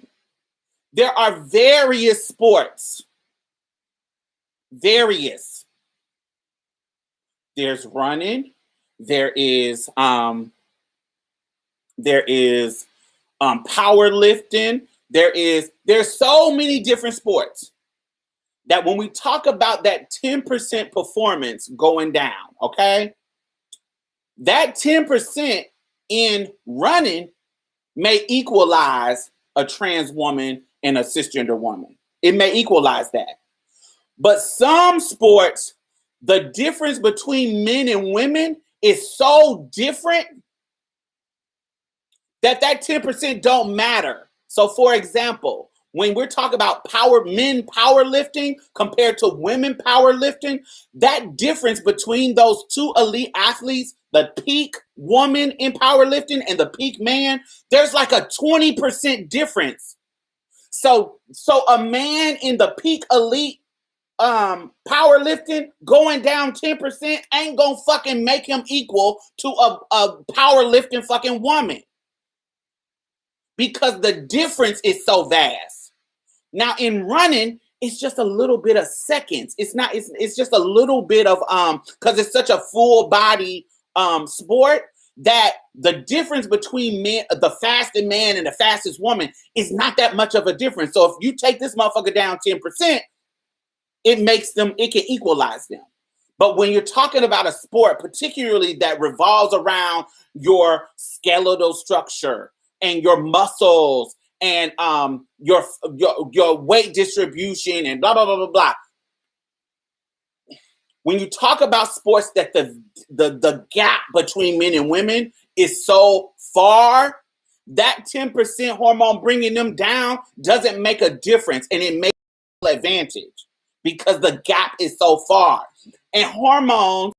there are various sports. There's running. There's powerlifting. There's so many different sports that when we talk about that 10% performance going down, okay, that 10% in running may equalize a trans woman and a cisgender woman. It may equalize that. But some sports, the difference between men and women is so different that 10% don't matter. So for example, when we're talking about men powerlifting compared to women powerlifting, that difference between those two elite athletes, the peak woman in powerlifting and the peak man, there's like a 20% difference. So a man in the peak elite powerlifting going down 10% ain't gonna fucking make him equal to a powerlifting fucking woman, because the difference is so vast. Now in running, it's just a little bit of seconds. It's just a little bit of because it's such a full body sport that the difference between the fastest man and the fastest woman is not that much of a difference. So if you take this motherfucker down 10%, it can equalize them. But when you're talking about a sport, particularly that revolves around your skeletal structure and your muscles and your weight distribution and blah, blah, blah, blah, blah. When you talk about sports that the gap between men and women is so far, that 10% hormone bringing them down doesn't make a difference, and it makes an advantage because the gap is so far. And hormones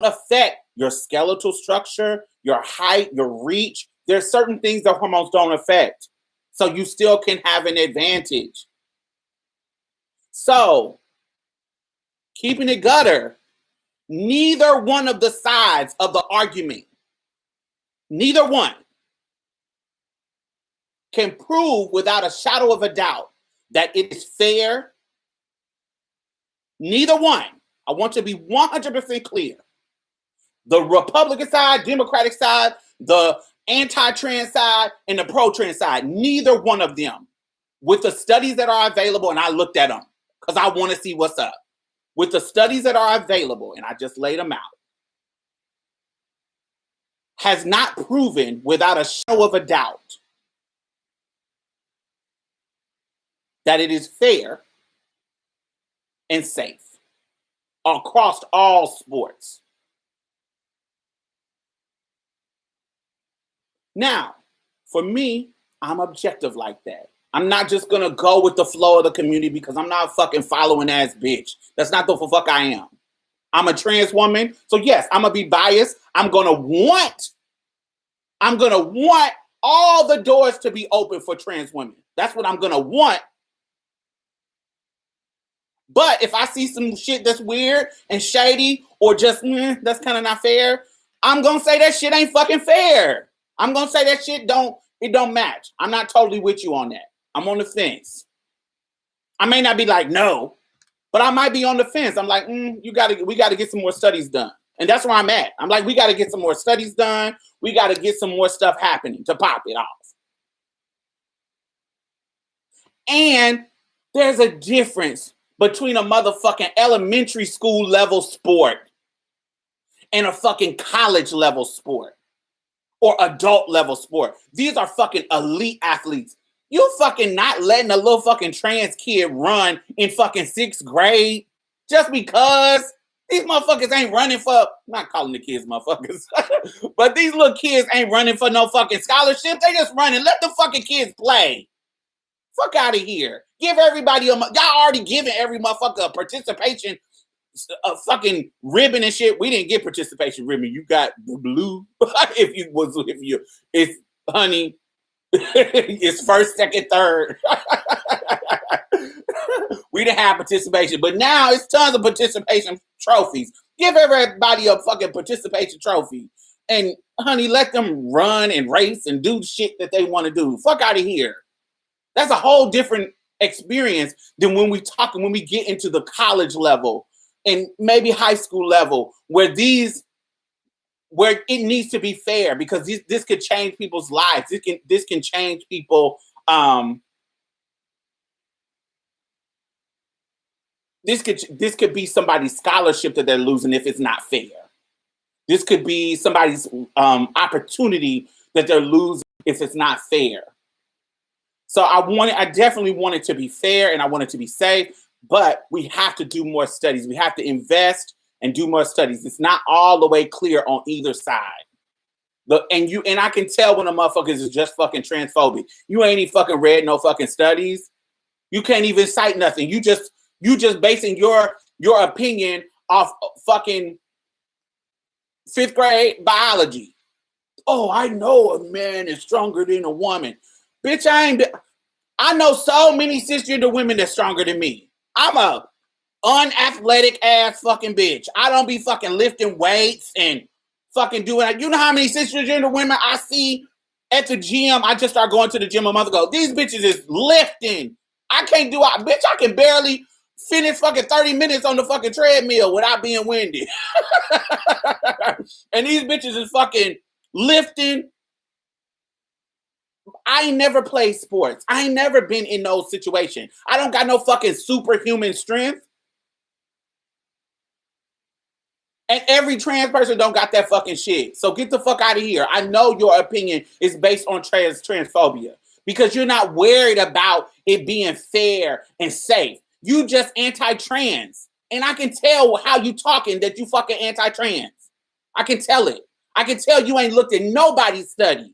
affect your skeletal structure, your height, your reach. There's certain things that hormones don't affect. So you still can have an advantage. So, keeping it gutter, neither one of the sides of the argument, neither one can prove without a shadow of a doubt that it is fair. Neither one. I want to be 100% clear. The Republican side, Democratic side, the anti-trans side, and the pro-trans side, neither one of them, with the studies that are available, and I looked at them because I want to see what's up. With the studies that are available, and I just laid them out, has not proven without a shadow of a doubt that it is fair and safe across all sports. Now, for me, I'm objective like that. I'm not just going to go with the flow of the community because I'm not a fucking following ass bitch. That's not the fuck I am. I'm a trans woman. So yes, I'm going to be biased. I'm going to want all the doors to be open for trans women. That's what I'm going to want. But if I see some shit that's weird and shady or just, that's kind of not fair, I'm going to say that shit ain't fucking fair. I'm going to say that shit don't match. I'm not totally with you on that. I'm on the fence. I may not be like, no, but I might be on the fence. I'm like, we got to get some more studies done. And that's where I'm at. I'm like, we got to get some more studies done. We got to get some more stuff happening to pop it off. And there's a difference between a motherfucking elementary school level sport and a fucking college level sport or adult level sport. These are fucking elite athletes. You fucking not letting a little fucking trans kid run in fucking 6th grade just because these motherfuckers ain't running for, not calling the kids motherfuckers, but these little kids ain't running for no fucking scholarship. They just running. Let the fucking kids play. Fuck out of here. Give everybody y'all already giving every motherfucker a participation, a fucking ribbon and shit. We didn't get participation ribbon. You got the blue. It's honey. It's first, second, third. We didn't have participation, but now it's tons of participation trophies. Give everybody a fucking participation trophy. And honey, let them run and race and do shit that they want to do. Fuck out of here. That's a whole different experience than when we get into the college level and maybe high school level, where it needs to be fair, because this could change people's lives. This can change people. This could be somebody's scholarship that they're losing if it's not fair. This could be somebody's opportunity that they're losing if it's not fair. So I definitely want it to be fair, and I want it to be safe, but we have to do more studies. We have to invest and do more studies. It's not all the way clear on either side. And I can tell when a motherfucker is just fucking transphobic. You ain't even fucking read no fucking studies. You can't even cite nothing. You just basing your opinion off fucking 5th grade biology. Oh, I know a man is stronger than a woman. Bitch, I know so many cisgender women that's stronger than me. I'm a unathletic ass fucking bitch. I don't be fucking lifting weights and fucking doing that. You know how many cisgender women I see at the gym? I just started going to the gym a month ago. These bitches is lifting. I can't do it. Bitch, I can barely finish fucking 30 minutes on the fucking treadmill without being winded. And these bitches is fucking lifting. I ain't never played sports. I ain't never been in those situations. I don't got no fucking superhuman strength. And every trans person don't got that fucking shit. So get the fuck out of here. I know your opinion is based on transphobia because you're not worried about it being fair and safe. You just anti-trans. And I can tell how you talking that you fucking anti-trans. I can tell it. I can tell you ain't looked at nobody's study.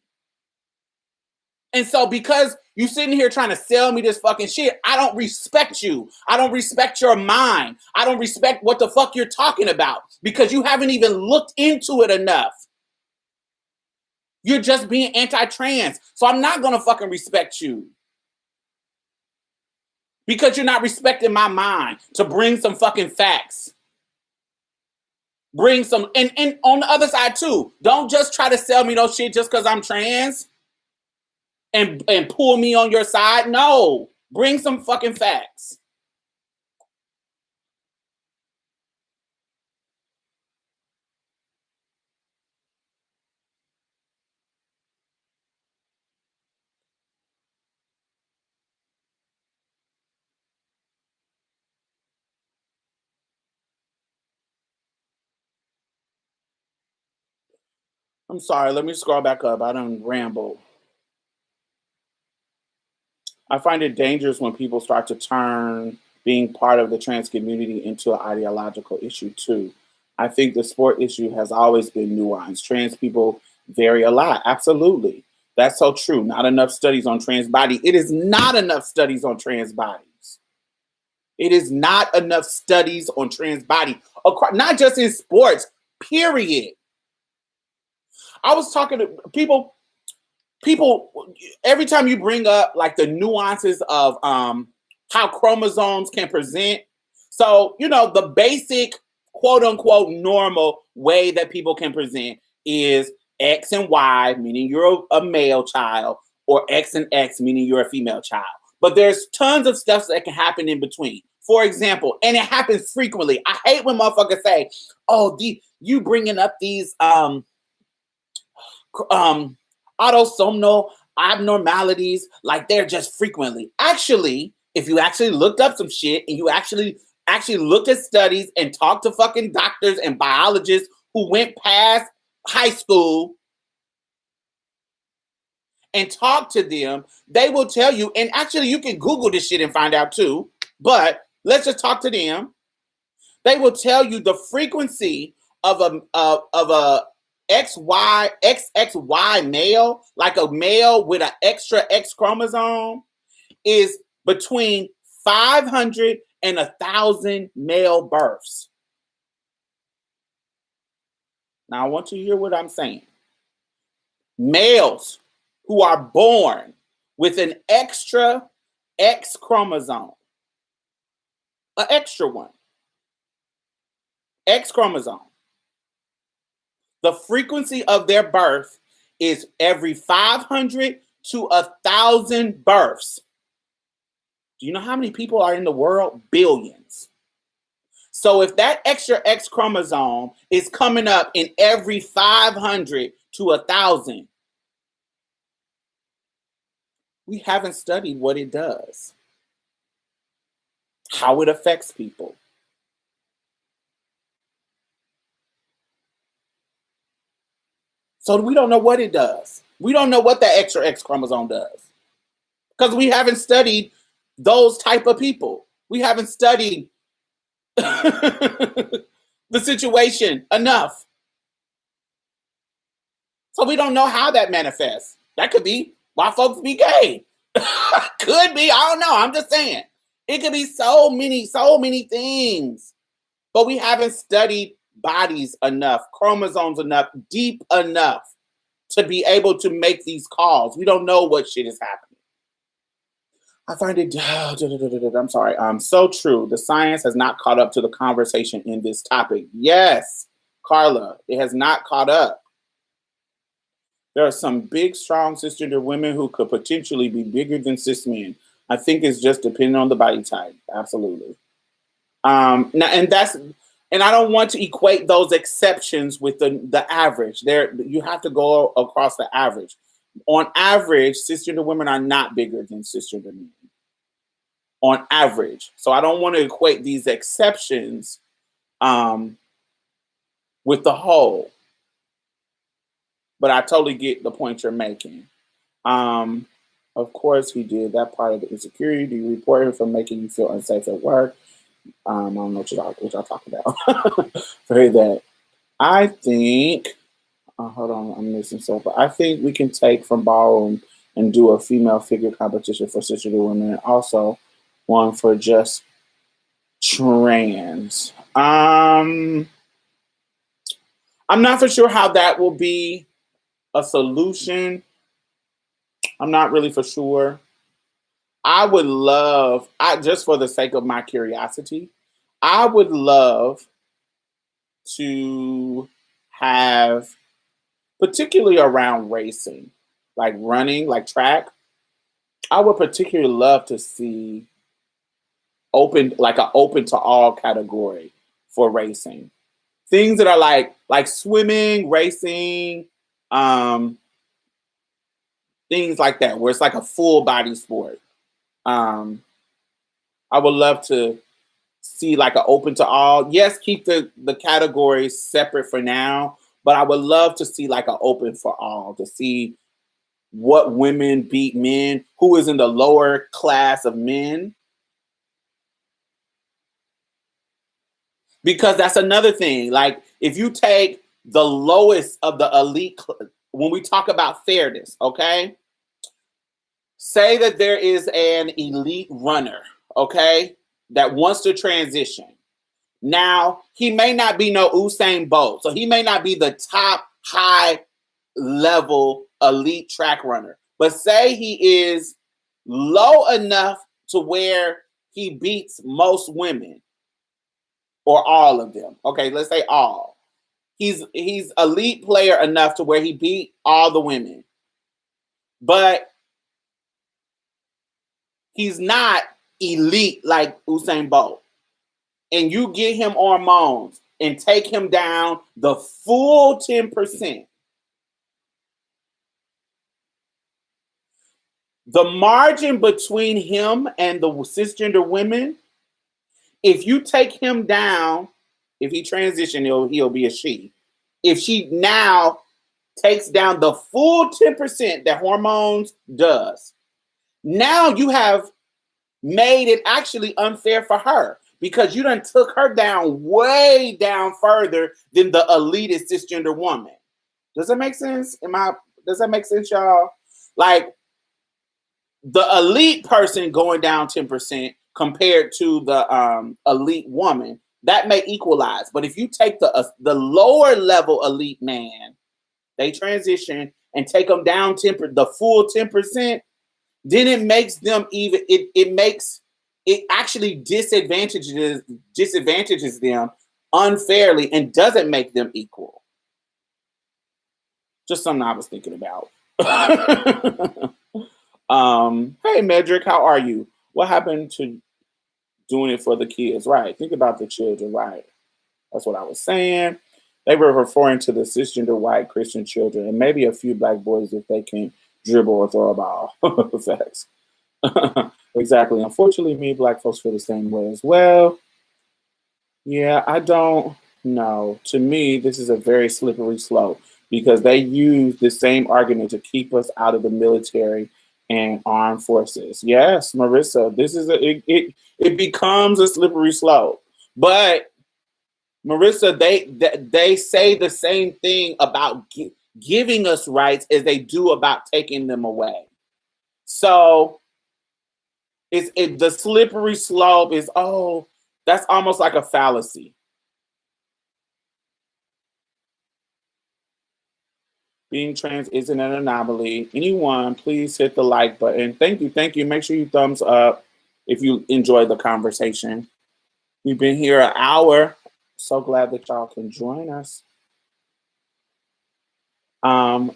And so because you sitting here trying to sell me this fucking shit, I don't respect you. I don't respect your mind. I don't respect what the fuck you're talking about because you haven't even looked into it enough. You're just being anti-trans. So I'm not going to fucking respect you. Because you're not respecting my mind to bring some fucking facts. Bring some, and on the other side too, don't just try to sell me those shit just because I'm trans. And pull me on your side. No, bring some fucking facts. I'm sorry, let me scroll back up. I don't ramble. I find it dangerous when people start to turn being part of the trans community into an ideological issue too. I think the sport issue has always been nuanced. Trans people vary a lot. Absolutely. That's so true. Not enough studies on trans body. It is not enough studies on trans bodies. It is not enough studies on trans body. Not just in sports, period. I was talking to people, every time you bring up like the nuances of how chromosomes can present. So, the basic quote unquote normal way that people can present is X and Y, meaning you're a male child, or X and X, meaning you're a female child. But there's tons of stuff that can happen in between. For example, and it happens frequently. I hate when motherfuckers say, oh, you bringing up these autosomal abnormalities like they're just frequently. Actually, if you actually looked up some shit and you actually looked at studies and talked to fucking doctors and biologists who went past high school and talk to them, they will tell you, and actually you can Google this shit and find out too, but let's just talk to them. They will tell you the frequency of a XXY male, like a male with an extra X chromosome, is between 500 and 1,000 male births. Now I want you to hear what I'm saying. Males who are born with an extra X chromosome, an extra one, X chromosome, the frequency of their birth is every 500 to 1,000 births. Do you know how many people are in the world? Billions. So if that extra X chromosome is coming up in every 500 to 1,000, we haven't studied what it does, how it affects people. So we don't know what it does. We don't know what that extra X chromosome does because we haven't studied those type of people. We haven't studied the situation enough. So we don't know how that manifests. That could be why folks be gay. Could be, I don't know. I'm just saying. It could be so many things. But we haven't studied bodies enough, chromosomes enough, deep enough to be able to make these calls. We don't know what shit is happening. I find it, I'm sorry, so true. The science has not caught up to the conversation in this topic. Yes, Carla, it has not caught up. There are some big, strong cisgender women who could potentially be bigger than cis men. I think it's just depending on the body type. Absolutely. Now, and I don't want to equate those exceptions with the average. You have to go across the average. On average, cisgender women are not bigger than cisgender men. On average. So I don't want to equate these exceptions with the whole. But I totally get the point you're making. Of course he did that part of the insecurity. Do you report him for making you feel unsafe at work? I don't know what y'all talk about. For that. I think, hold on, I'm missing something. I think we can take from ballroom and do a female figure competition for cisgender women, and also one for just trans. I'm not for sure how that will be a solution. I'm not really for sure. I would love, just for the sake of my curiosity, I would love to have, particularly around racing, like running, like track, I would particularly love to see an open to all category for racing. Things that are like swimming, racing, things like that, where it's like a full body sport. I would love to see like an open to all. Yes, keep the categories separate for now, but I would love to see like an open for all, to see what women beat men, who is in the lower class of men. Because that's another thing. Like if you take the lowest of the elite, when we talk about fairness, okay? Say that there is an elite runner, okay, that wants to transition. Now, he may not be no Usain Bolt, so he may not be the top high level elite track runner. But say he is low enough to where he beats most women or all of them. Okay, let's say all. He's elite player enough to where he beat all the women. But he's not elite like Usain Bolt. And you get him hormones and take him down the full 10%. The margin between him and the cisgender women, if you take him down, if he transition, he'll be a she. If she now takes down the full 10% that hormones does. Now you have made it actually unfair for her because you done took her down way down further than the elitist cisgender woman. Does that make sense? Does that make sense, y'all? Like the elite person going down 10% compared to the elite woman, that may equalize. But if you take the lower level elite man, they transition and take them down the full 10%, then it makes them even. It actually disadvantages them unfairly and doesn't make them equal. Just something I was thinking about. Hey Medrick, how are you? What happened to doing it for the kids? Right. Think about the children, right? That's what I was saying. They were referring to the cisgender white Christian children and maybe a few black boys if they can dribble or throw a ball. Facts. Exactly. Unfortunately, me black folks feel the same way as well. Yeah, I don't know. To me, this is a very slippery slope because they use the same argument to keep us out of the military and armed forces. Yes, Marissa, this is it becomes a slippery slope. But Marissa, they say the same thing about giving us rights as they do about taking them away. So the slippery slope is, that's almost like a fallacy. Being trans isn't an anomaly. Anyone, please hit the like button. Thank you. Make sure you thumbs up if you enjoy the conversation. We've been here an hour. So glad that y'all can join us.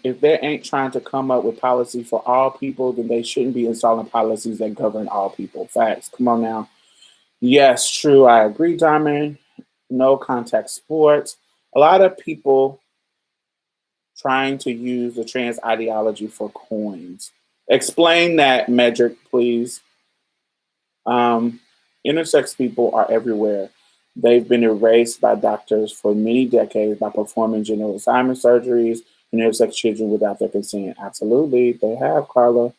If they ain't trying to come up with policy for all people, then they shouldn't be installing policies that govern all people. Facts. Come on now. Yes, true. I agree, Diamond. No contact sports. A lot of people trying to use the trans ideology for coins. Explain that, Medrick, please. Intersex people are everywhere. They've been erased by doctors for many decades by performing gender assignment surgeries and intersex children without their consent. Absolutely, they have, Carla.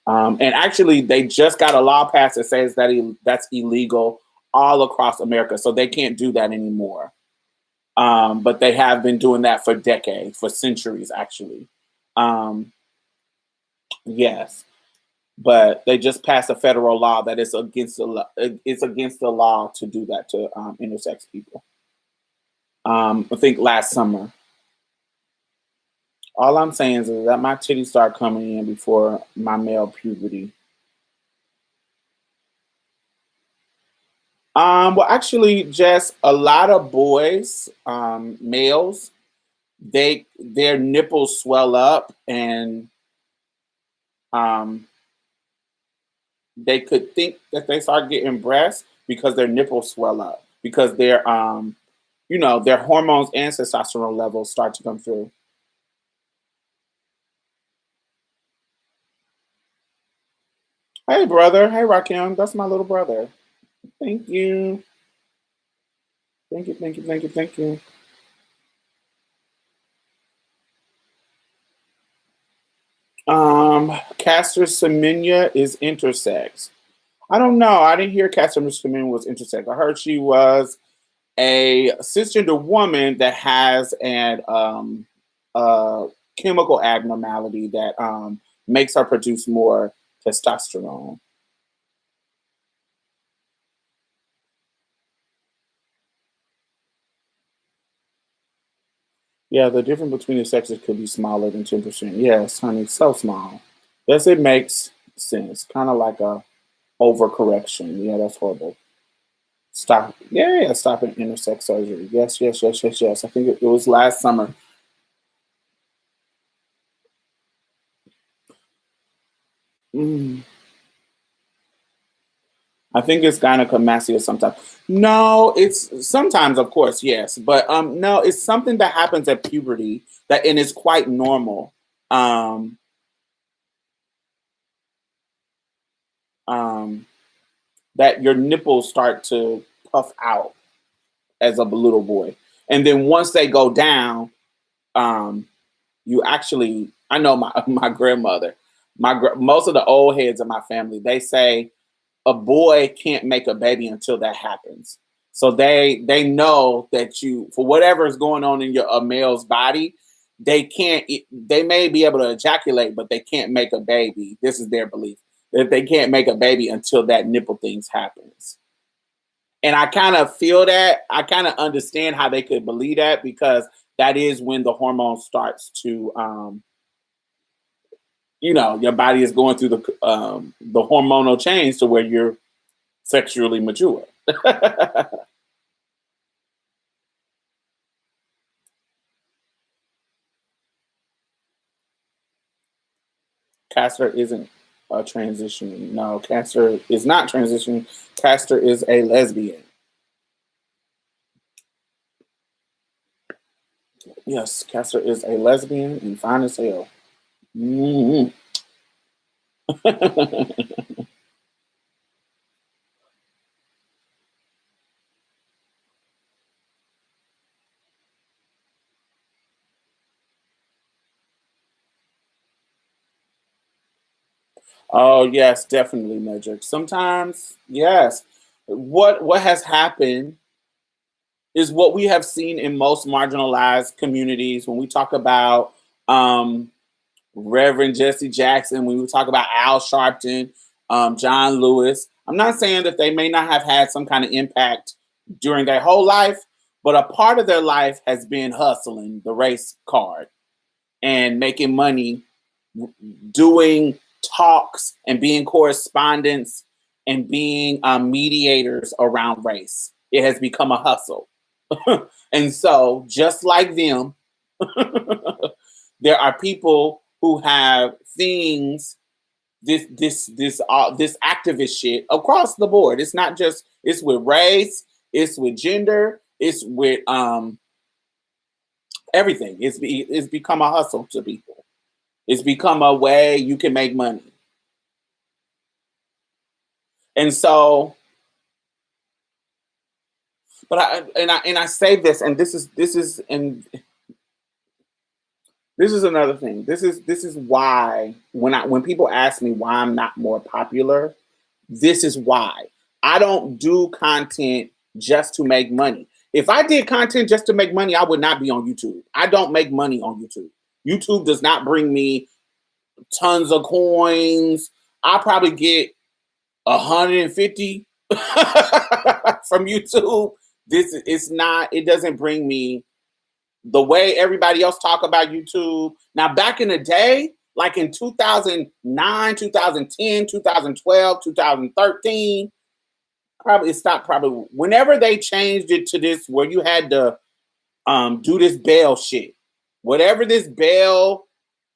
And actually, they just got a law passed that says that that's illegal all across America, so they can't do that anymore. But they have been doing that for decades, for centuries, actually. Yes, but they just passed a federal law that it's against the law to do that to intersex people. I think last summer. All I'm saying is that my titties start coming in before my male puberty. Well, actually, just a lot of boys, males, their nipples swell up and they could think that they start getting breasts because their nipples swell up because their their hormones and testosterone levels start to come through. Hey, brother. Hey, Rakim. That's my little brother. Thank you. Thank you. Caster Semenya is intersex. I don't know. I didn't hear Caster Semenya was intersex. I heard she was a cisgender woman that has a chemical abnormality that makes her produce more testosterone. Yeah, the difference between the sexes could be smaller than 10%. Yes, honey, so small. Yes, it makes sense. Kind of like a overcorrection. Yeah, that's horrible. Stop. Yeah, stopping intersex surgery. Yes. I think it was last summer. Mm. I think it's gynecomastia sometimes. No, it's sometimes, of course, yes, but no, it's something that happens at puberty and it's quite normal. Um, um, that your nipples start to puff out as a little boy, and then once they go down, um, You actually, I know my grandmother, most of the old heads of my family, they say a boy can't make a baby until that happens. So they know that you, for whatever is going on in your a male's body, they can't. They may be able to ejaculate, but they can't make a baby. This is their belief that they can't make a baby until that nipple things happens. And I kind of feel that. I kind of understand how they could believe that, because that is when the hormone starts to, your body is going through the hormonal change to where you're sexually mature. Caster isn't a transition. No, Caster is not transitioning. Caster is a lesbian. Yes, Caster is a lesbian and fine as hell. Mm-hmm. Oh yes, definitely, Medric. Sometimes, yes. What has happened is what we have seen in most marginalized communities when we talk about um, Reverend Jesse Jackson, when we talk about Al Sharpton, John Lewis. I'm not saying that they may not have had some kind of impact during their whole life, but a part of their life has been hustling the race card and making money, doing talks and being correspondents and being mediators around race. It has become a hustle. And so, just like them, there are people who have things, this activist shit across the board. It's not just, it's with race, it's with gender, it's with everything. It's become a hustle to people. It's become a way you can make money. And so, but I say this, and this is another thing. This is why when people ask me why I'm not more popular, this is why. I don't do content just to make money. If I did content just to make money, I would not be on YouTube. I don't make money on YouTube. YouTube does not bring me tons of coins. I probably get 150 from YouTube. This it's not, it doesn't bring me the way everybody else talk about YouTube. Now, back in the day, like in 2009, 2010, 2012, 2013, probably it stopped probably whenever they changed it to this where you had to do this bail shit. Whatever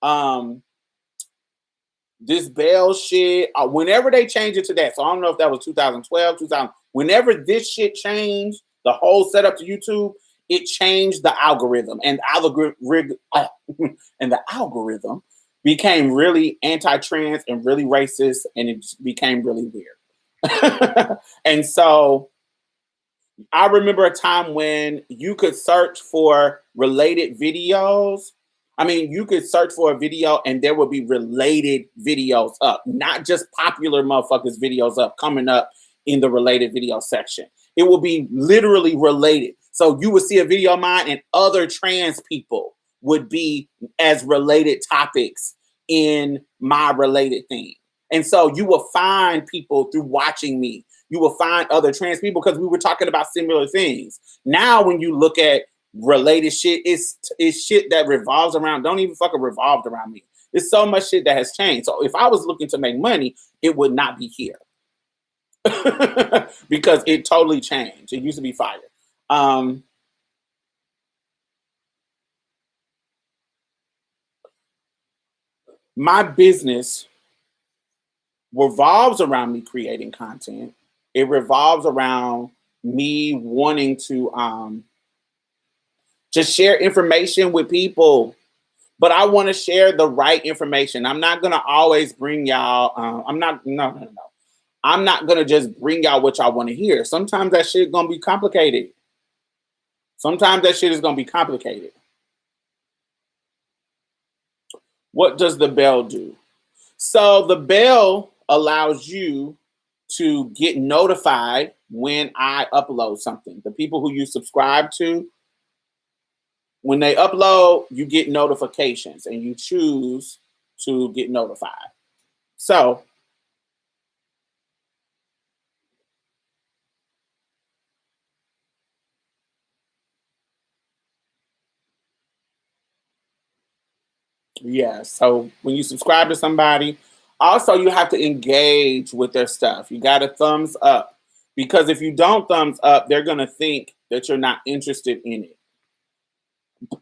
um this bail shit, whenever they changed it to that. So I don't know if that was 2012, 2000. Whenever this shit changed, the whole setup to YouTube, it changed the algorithm, and and the algorithm became really anti-trans and really racist, and it became really weird. And so I remember a time when you could search for related videos. I mean, you could search for a video and there would be related videos up, not just popular motherfuckers videos up coming up in the related video section. It will be literally related. So you would see a video of mine and other trans people would be as related topics in my related thing. And so you will find people through watching me. You will find other trans people because we were talking about similar things. Now, when you look at related shit, it's shit that revolves around, don't even fucking revolve around me. There's so much shit that has changed. So if I was looking to make money, it would not be here. Because it totally changed. It used to be fire. My business revolves around me creating content. It revolves around me wanting to just share information with people. But I want to share the right information. I'm not gonna always bring y'all. No. I'm not gonna just bring y'all what y'all want to hear. Sometimes that shit gonna be complicated. Sometimes that shit is gonna be complicated. What does the bell do? So the bell allows you to get notified when I upload something. The people who you subscribe to, when they upload, you get notifications and you choose to get notified. So yeah, so when you subscribe to somebody, also you have to engage with their stuff. You got to thumbs up, because if you don't thumbs up, they're going to think that you're not interested in it.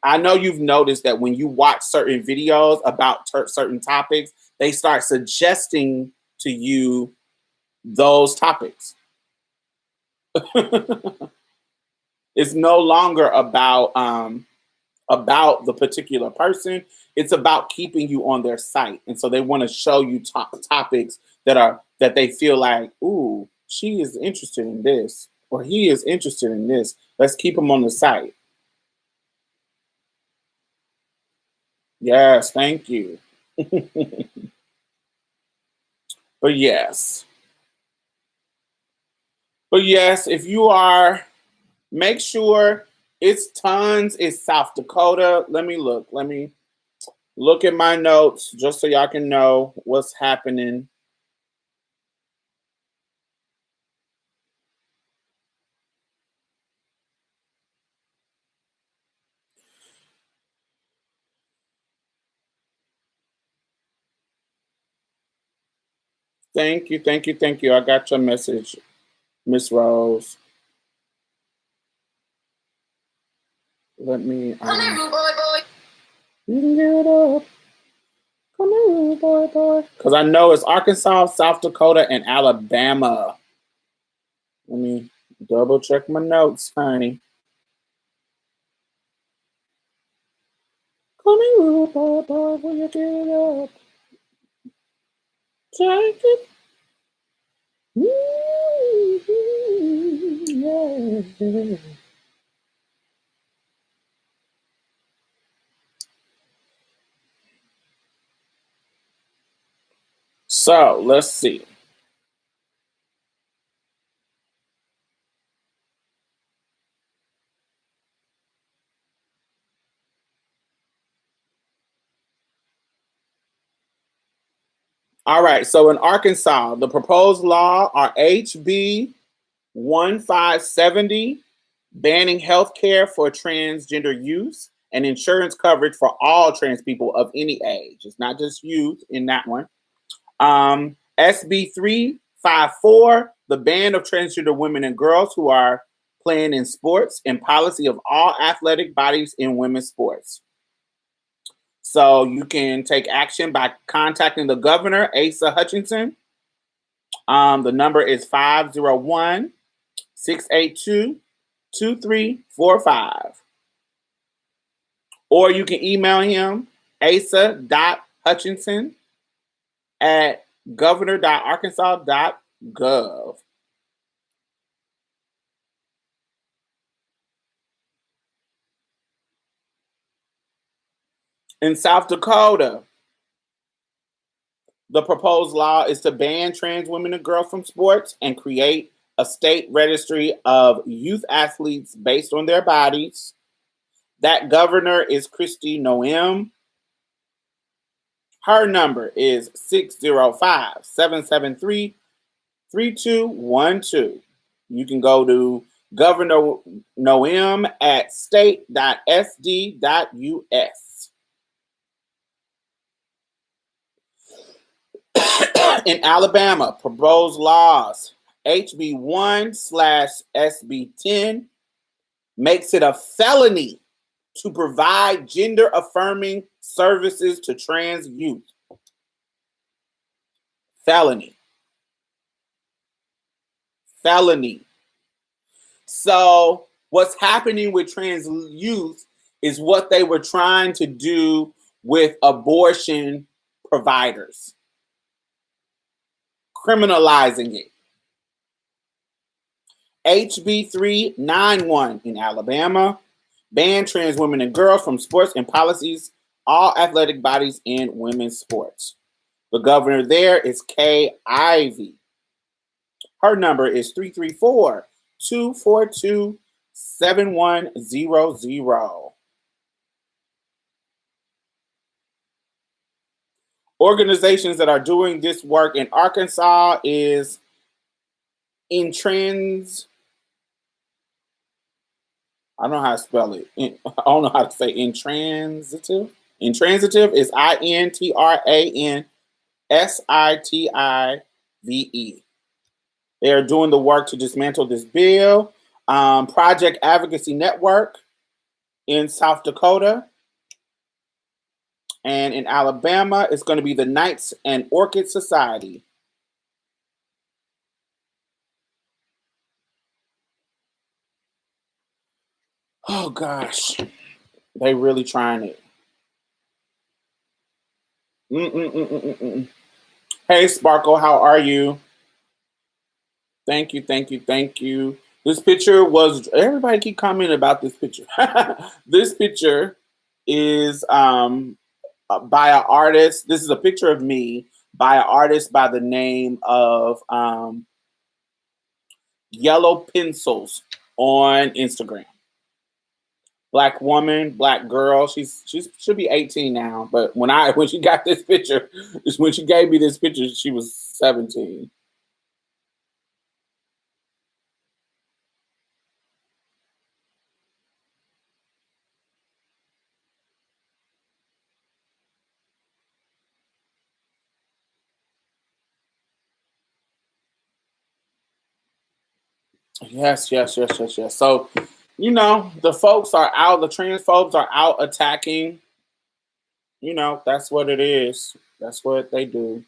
I know you've noticed that when you watch certain videos about certain topics, they start suggesting to you those topics. It's no longer about the particular person. It's about keeping you on their site, and so they want to show you topics that they feel like, ooh, she is interested in this, or he is interested in this. Let's keep them on the site. Yes, thank you. But yes. But yes, if you are, make sure it's tons. It's South Dakota. Let me look. Let me look at my notes just so y'all can know what's happening. Thank you, thank you, thank you. I got your message, Miss Rose. Let me. Come here, rude boy, boy. You can get up. Come here, rude boy, boy. Because I know it's Arkansas, South Dakota, and Alabama. Let me double check my notes, honey. Come here, rude boy, boy. Will you get up? Take it. Yeah. So let's see. All right. So in Arkansas, the proposed law are HB 1570, banning health care for transgender use and insurance coverage for all trans people of any age. It's not just youth in that one. SB 354, the ban of transgender women and girls who are playing in sports, and policy of all athletic bodies in women's sports. So you can take action by contacting the governor, Asa Hutchinson. The number is 501 682 2345. Or you can email him, asa.hutchinson at governor.arkansas.gov. In South Dakota, the proposed law is to ban trans women and girls from sports and create a state registry of youth athletes based on their bodies. That governor is Kristi Noem. Her number is 605-773-3212. You can go to Governor Noem at state.sd.us. In Alabama, proposed laws, HB 1/SB 10 makes it a felony to provide gender affirming services to trans youth. Felony. So what's happening with trans youth is what they were trying to do with abortion providers, criminalizing it. HB 391 in Alabama, ban trans women and girls from sports and policies all athletic bodies in women's sports. The governor there is Kay Ivey. Her number is 334-242-7100. Organizations that are doing this work in Arkansas is Intrans. I don't know how to spell it. I don't know how to say intransitive. Intransitive is INTRANSITIVE. They are doing the work to dismantle this bill. Project Advocacy Network in South Dakota. And in Alabama, it's going to be the Knights and Orchid Society. Oh, gosh. They really trying it. Hey, Sparkle, how are you? Thank you, thank you, thank you. This picture was, everybody keep commenting about this picture. This picture is by an artist. This is a picture of me by an artist by the name of Yellow Pencils on Instagram. Black woman, black girl. She should be 18 now, but when she got this picture, when she gave me this picture, she was 17. Yes. So, the folks are out, the transphobes are out attacking. That's what it is. That's what they do.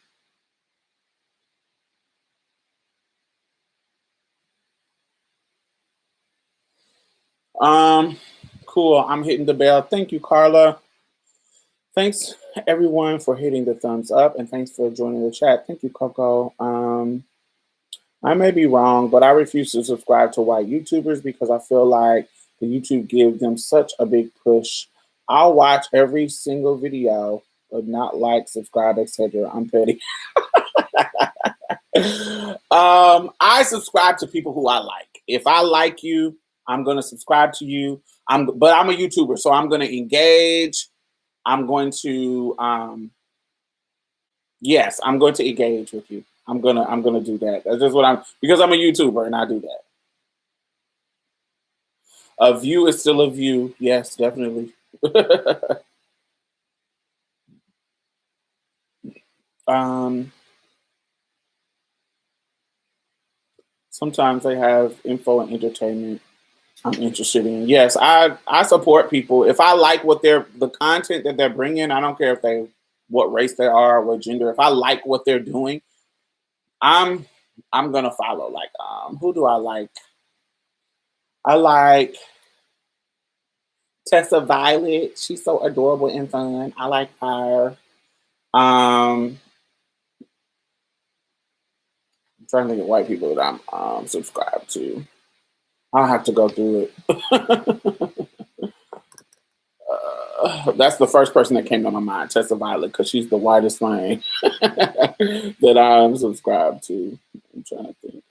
Cool. I'm hitting the bell. Thank you, Carla. Thanks everyone for hitting the thumbs up, and thanks for joining the chat. Thank you, Coco. I may be wrong, but I refuse to subscribe to white YouTubers because I feel like the YouTube gives them such a big push. I'll watch every single video, but not like, subscribe, etc. I'm petty. I subscribe to people who I like. If I like you, I'm gonna subscribe to you. But I'm a YouTuber, so I'm gonna engage. I'm going to yes, I'm going to engage with you. I'm gonna do that. That's just what because I'm a YouTuber and I do that. A view is still a view. Yes, definitely. Sometimes they have info and entertainment I'm interested in. Yes, I support people. If I like the content that they're bringing, I don't care what race they are, what gender. If I like what they're doing, I'm gonna follow. Like, who do I like? I like Tessa Violet. She's so adorable and fun. I like her. I'm trying to think of white people that I'm subscribed to. I'll have to go through it. That's the first person that came to my mind, Tessa Violet, because she's the whitest thing that I'm subscribed to. I'm trying to think.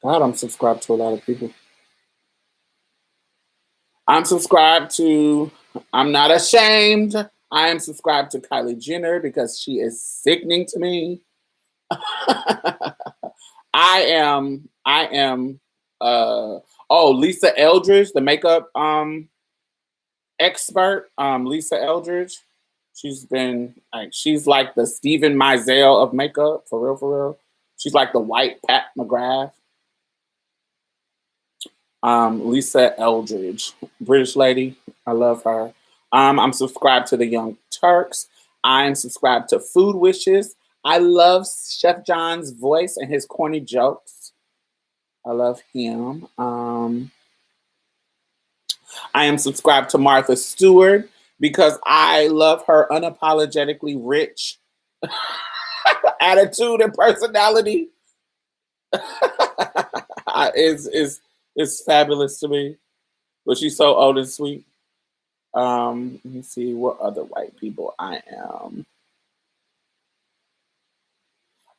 God, I'm subscribed to a lot of people. I'm subscribed to, I'm not ashamed. I am subscribed to Kylie Jenner because she is sickening to me. I am Lisa Eldridge, the makeup expert. Lisa Eldridge. She's like the Stephen Meisel of makeup, for real. She's like the white Pat McGrath. Lisa Eldridge, British lady. I love her. I'm subscribed to the Young Turks. I'm subscribed to Food Wishes. I love Chef John's voice and his corny jokes. I love him. I am subscribed to Martha Stewart because I love her unapologetically rich attitude and personality. is fabulous to me. But she's so old and sweet. Let me see what other white people I am.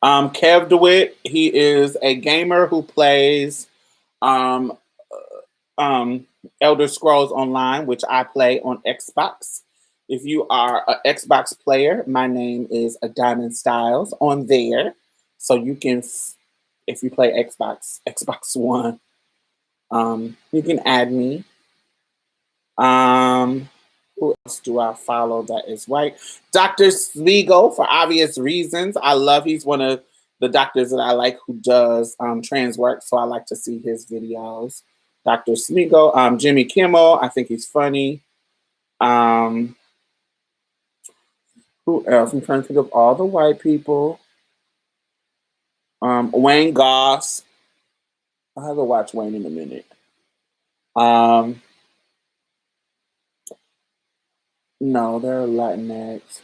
Kev DeWitt, he is a gamer who plays um, Elder Scrolls Online, which I play on Xbox. If you are an Xbox player, my name is a Diamond Stylz on there. So you can, if you play Xbox One, you can add me. Who else do I follow that is white? Dr. Spiegel, for obvious reasons. He's one of the doctors that I like who does trans work, so I like to see his videos. Dr. Spiegel, Jimmy Kimmel, I think he's funny. Who else? I'm trying to think of all the white people. Wayne Goss. I have to watch Wayne in a minute. No, they're Latinx.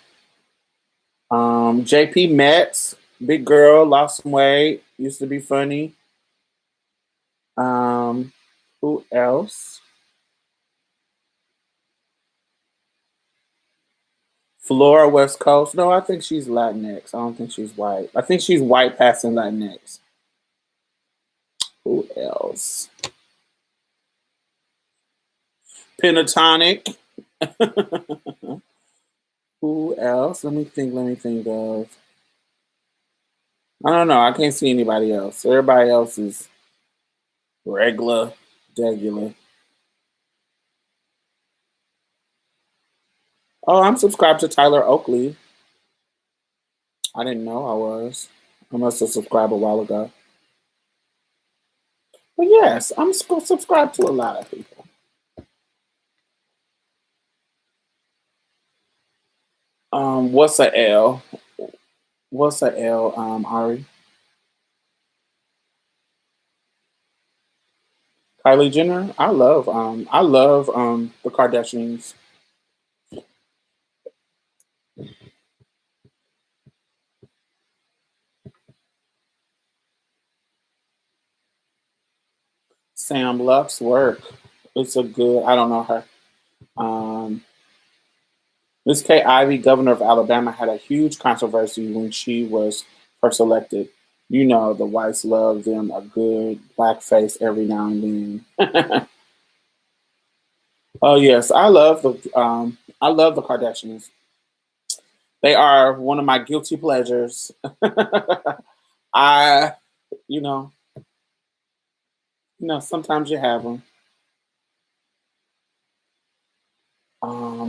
JP Metz, big girl, lost some weight, used to be funny. Who else? Flora West Coast. No, I think she's Latinx. I don't think she's white. I think she's white passing Latinx. Who else? Pentatonic. Who else? Let me think of. I don't know. I can't see anybody else. Everybody else is regular. Oh, I'm subscribed to Tyler Oakley. I didn't know I was. I must have subscribed a while ago. But yes, I'm subscribed to a lot of people. What's a L? What's a L, Ari? Kylie Jenner? I love the Kardashians. Sam Luck's work. It's a good, I don't know her. Miss Kay Ivey, governor of Alabama, had a huge controversy when she was first elected. You know, the whites love them a good blackface every now and then. Oh yes, I love the Kardashians. They are one of my guilty pleasures. I, you know, sometimes you have them.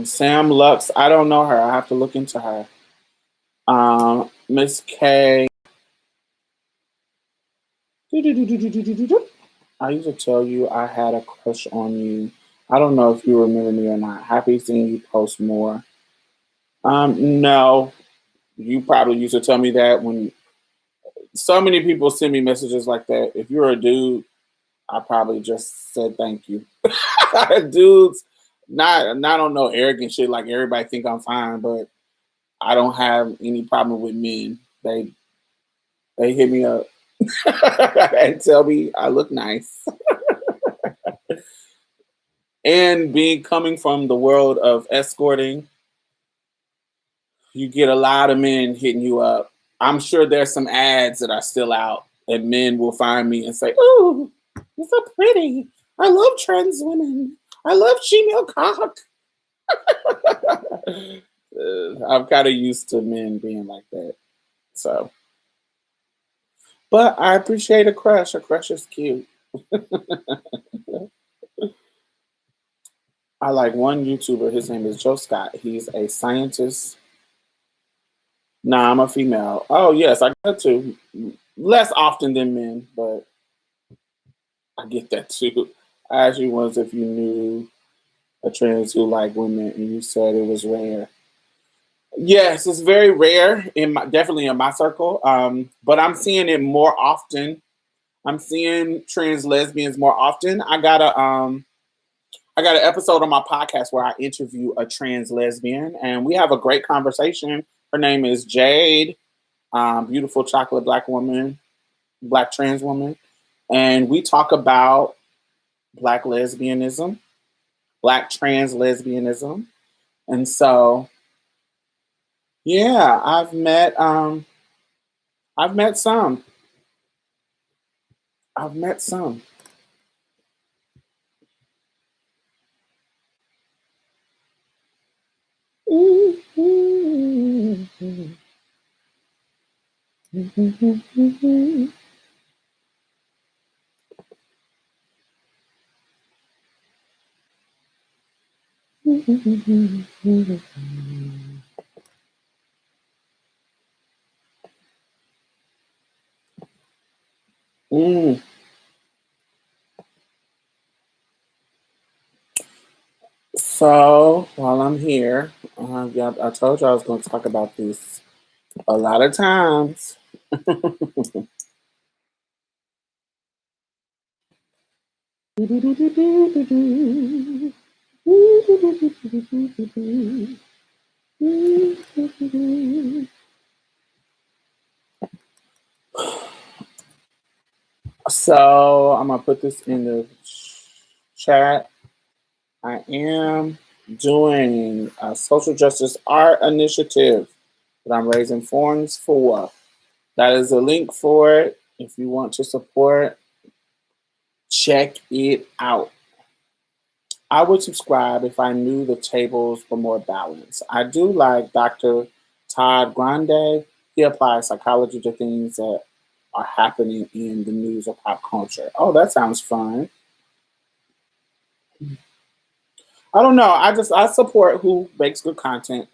Sam Lux, I don't know her. I have to look into her. Miss K. I used to tell you I had a crush on you. I don't know if you remember me or not. Happy seeing you post more. No, you probably used to tell me that when so many people send me messages like that. If you're a dude, I probably just said thank you. Dudes, not on no arrogant shit like everybody think I'm fine, but I don't have any problem with men. They hit me up and tell me I look nice. And coming from the world of escorting, you get a lot of men hitting you up. I'm sure there's some ads that are still out, and men will find me and say, "Ooh, you're so pretty. I love trans women. I love female cock." I'm kind of used to men being like that. So, but I appreciate a crush. A crush is cute. I like one YouTuber. His name is Joe Scott. He's a scientist. Nah, I'm a female. Oh yes, I get to. Less often than men, but I get that too. I asked you once if you knew a trans who liked women, and you said it was rare. Yes, it's very rare definitely in my circle. But I'm seeing it more often. I'm seeing trans lesbians more often. I got an episode on my podcast where I interview a trans lesbian, and we have a great conversation. Her name is Jade, beautiful chocolate black woman, black trans woman, and we talk about black lesbianism, black trans lesbianism, and so yeah, I've met some. I've met some. Mm. So while I'm here, yeah, I told you I was going to talk about this a lot of times. So I'm gonna put this in the chat. I am doing a social justice art initiative that I'm raising funds for. That is a link for it. If you want to support, check it out. I would subscribe if I knew the tables were more balanced. I do like Dr. Todd Grande. He applies psychology to things that are happening in the news or pop culture. Oh, that sounds fun. I don't know. I support who makes good content,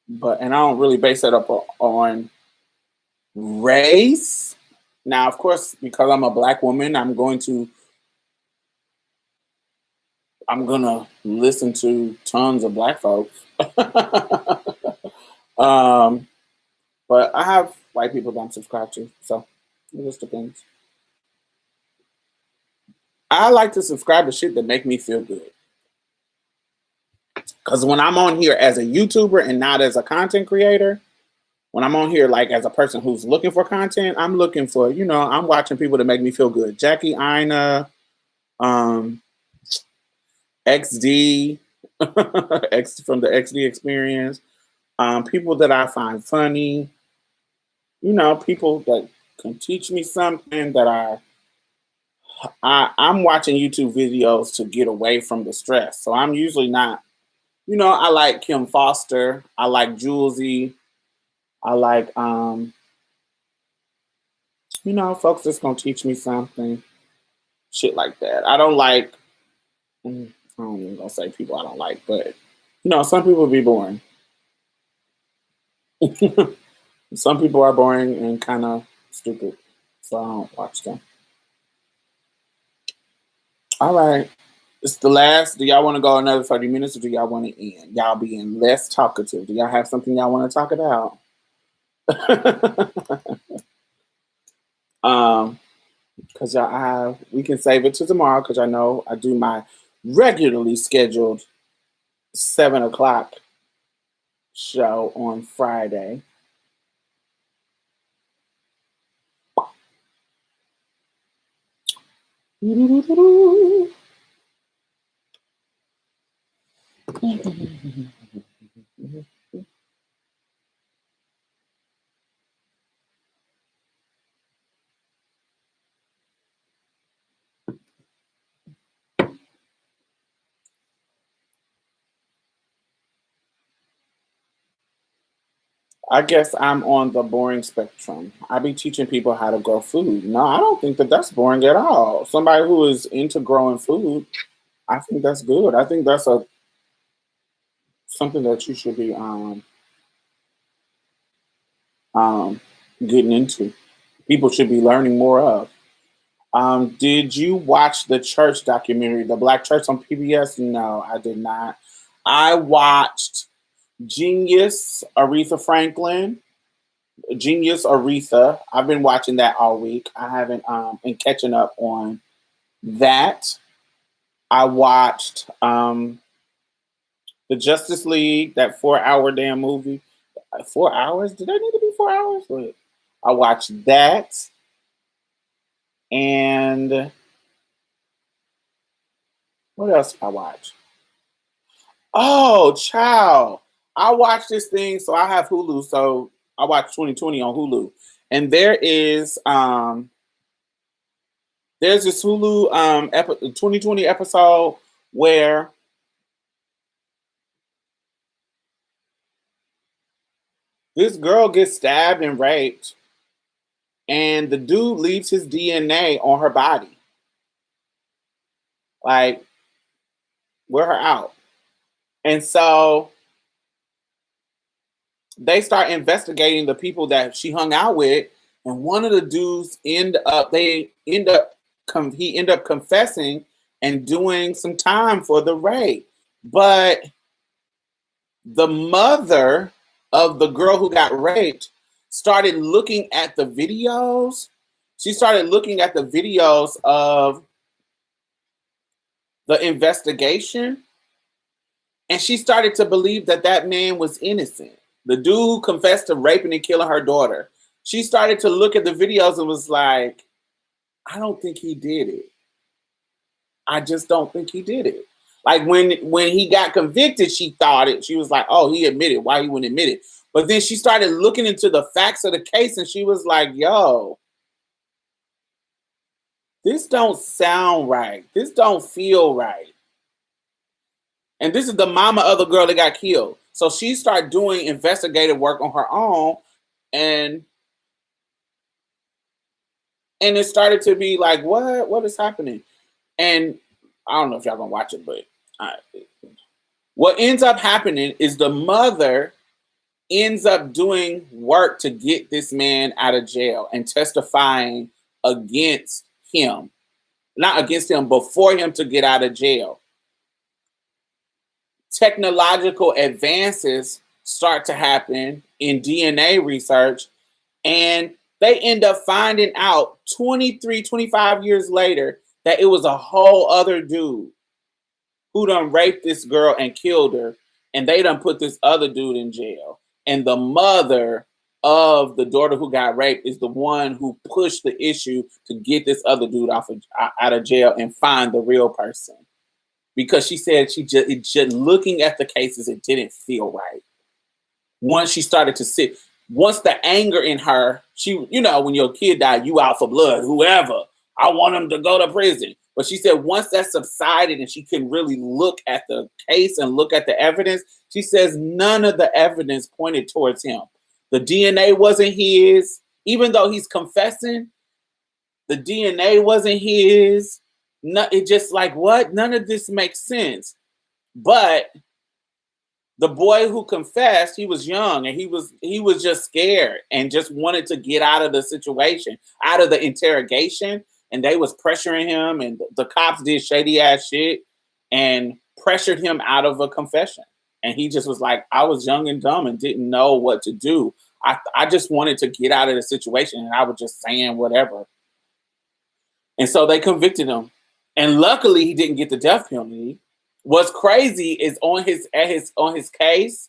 and I don't really base it up on race. Now, of course, because I'm a black woman, I'm gonna listen to tons of black folks. um, but I have white people that I'm subscribed to, so it just depends. I like to subscribe to shit that make me feel good. Because when I'm on here as a YouTuber and not as a content creator, when I'm on here like as a person who's looking for content, I'm looking for, I'm watching people that make me feel good. Jackie Ina, XD, X from the XD experience, people that I find funny, people that can teach me something that I'm watching YouTube videos to get away from the stress. So I'm usually not, I like Kim Foster, I like Julesy, I like folks that's gonna teach me something, shit like that. I don't like. I don't even gonna say people I don't like, but some people be boring. Some people are boring and kind of stupid, so I don't watch them. All right, it's the last. Do y'all want to go another 30 minutes, or do y'all want to end? Y'all being less talkative. Do y'all have something y'all want to talk about? Because we can save it to tomorrow. Because I know I do my regularly scheduled 7 o'clock show on Friday. I guess I'm on the boring spectrum. I be teaching people how to grow food. No, I don't think that that's boring at all. Somebody who is into growing food, I think that's good. I think that's something that you should be um, getting into. People should be learning more of. Did you watch the church documentary, The Black Church on PBS? No, I did not. I watched Genius, Aretha Franklin. Genius Aretha. I've been watching that all week. I haven't been catching up on that. I watched the Justice League, that 4 hour damn movie. 4 hours? Did that need to be 4 hours? Wait. I watched that. And what else did I watch? Oh, child. I watched this thing, so I have Hulu, so I watched 2020 on Hulu. And there's this Hulu 2020 episode where this girl gets stabbed and raped, and the dude leaves his DNA on her body. Like, wear her out. And so they start investigating the people that she hung out with, and one of the dudes he end up confessing and doing some time for the rape. But the mother of the girl who got raped started looking at the videos. She started looking at the videos of the investigation, and she started to believe that that man was innocent. The dude confessed to raping and killing her daughter. She started to look at the videos and was like, I don't think he did it. I just don't think he did it. Like when he got convicted, she thought it. She was like, oh, he admitted. Why he wouldn't admit it? But then she started looking into the facts of the case, and she was like, yo, this don't sound right. This don't feel right. And this is the mama of the girl that got killed. So she started doing investigative work on her own, and it started to be like, what is happening? And I don't know if y'all gonna watch it, but what ends up happening is the mother ends up doing work to get this man out of jail and testifying against him. Not against him, but for him to get out of jail. Technological advances start to happen in DNA research, and they end up finding out 23, 25 years later that it was a whole other dude who done raped this girl and killed her, and they done put this other dude in jail. And the mother of the daughter who got raped is the one who pushed the issue to get this other dude out of jail and find the real person. Because she said just looking at the cases, it didn't feel right. Once she started to sit, once the anger in her, when your kid died, you out for blood, whoever. I want him to go to prison. But she said once that subsided and she can really look at the case and look at the evidence, she says none of the evidence pointed towards him. The DNA wasn't his. Even though he's confessing, the DNA wasn't his. No, it just like, what? None of this makes sense. But the boy who confessed, he was young and he was just scared and just wanted to get out of the situation, out of the interrogation. And they was pressuring him, and the cops did shady ass shit and pressured him out of a confession. And he just was like, I was young and dumb and didn't know what to do. I just wanted to get out of the situation, and I was just saying whatever. And so they convicted him. And luckily he didn't get the death penalty. What's crazy is on his case,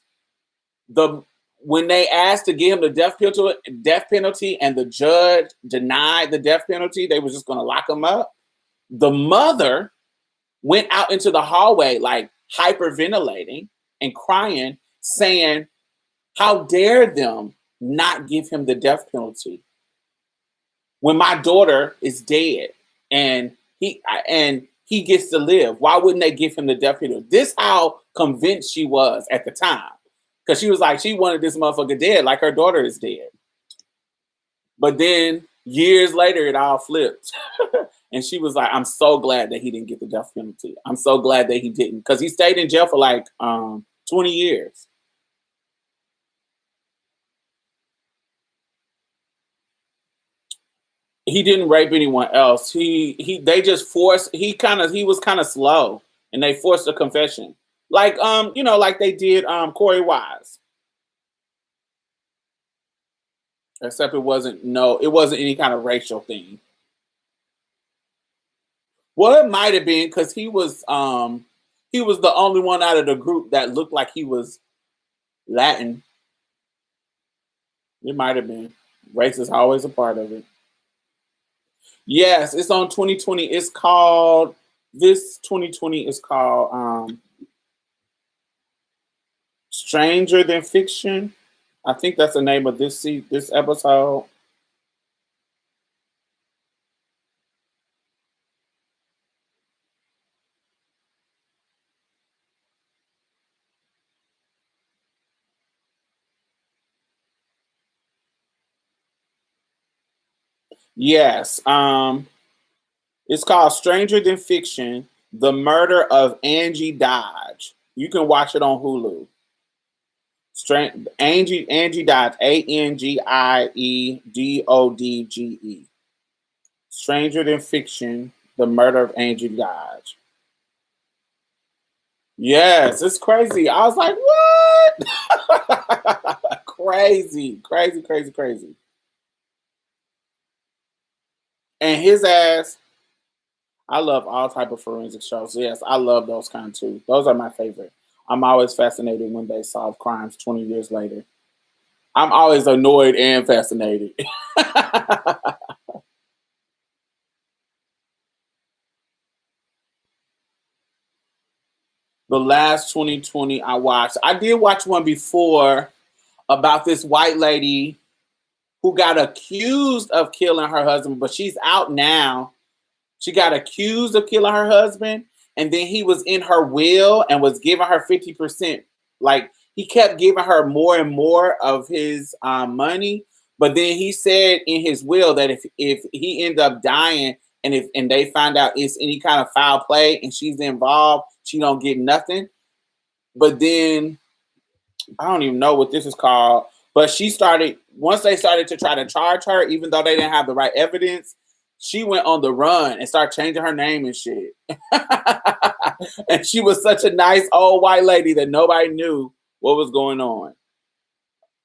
when they asked to give him the death penalty and the judge denied the death penalty, they were just going to lock him up. The mother went out into the hallway like hyperventilating and crying, saying, how dare them not give him the death penalty when my daughter is dead and he gets to live? Why wouldn't they give him the death penalty? This how convinced she was at the time. Because she was like, she wanted this motherfucker dead, like her daughter is dead. But then years later, it all flipped. And she was like, I'm so glad that he didn't get the death penalty. I'm so glad that he didn't. Because he stayed in jail for like 20 years. He didn't rape anyone else. They just forced, he was kind of slow, and they forced a confession. Like like they did Corey Wise. Except it wasn't any kind of racial thing. Well, it might have been because he was the only one out of the group that looked like he was Latin. It might have been. Race is always a part of it. Yes, it's on 2020. It's called this 2020 is called Stranger Than Fiction. I think that's the name of this episode. Yes. It's called Stranger Than Fiction: The Murder of Angie Dodge. You can watch it on Hulu. Angie Dodge, ANGIEDODGE. Stranger Than Fiction: The Murder of Angie Dodge. Yes, it's crazy. I was like, what? Crazy, crazy, crazy, crazy. And his ass, I love all type of forensic shows. Yes, I love those kind too. Those are my favorite. I'm always fascinated when they solve crimes 20 years later. I'm always annoyed and fascinated. The last 2020 I watched, I did watch one before about this white lady who got accused of killing her husband, but she's out now. She got accused of killing her husband, and then he was in her will and was giving her 50%. Like, he kept giving her more and more of his money, but then he said in his will that if he ended up dying and they find out it's any kind of foul play and she's involved, she don't get nothing. But then I don't even know what this is called. But she started, once they started to try to charge her, even though they didn't have the right evidence, she went on the run and started changing her name and shit. And she was such a nice old white lady that nobody knew what was going on.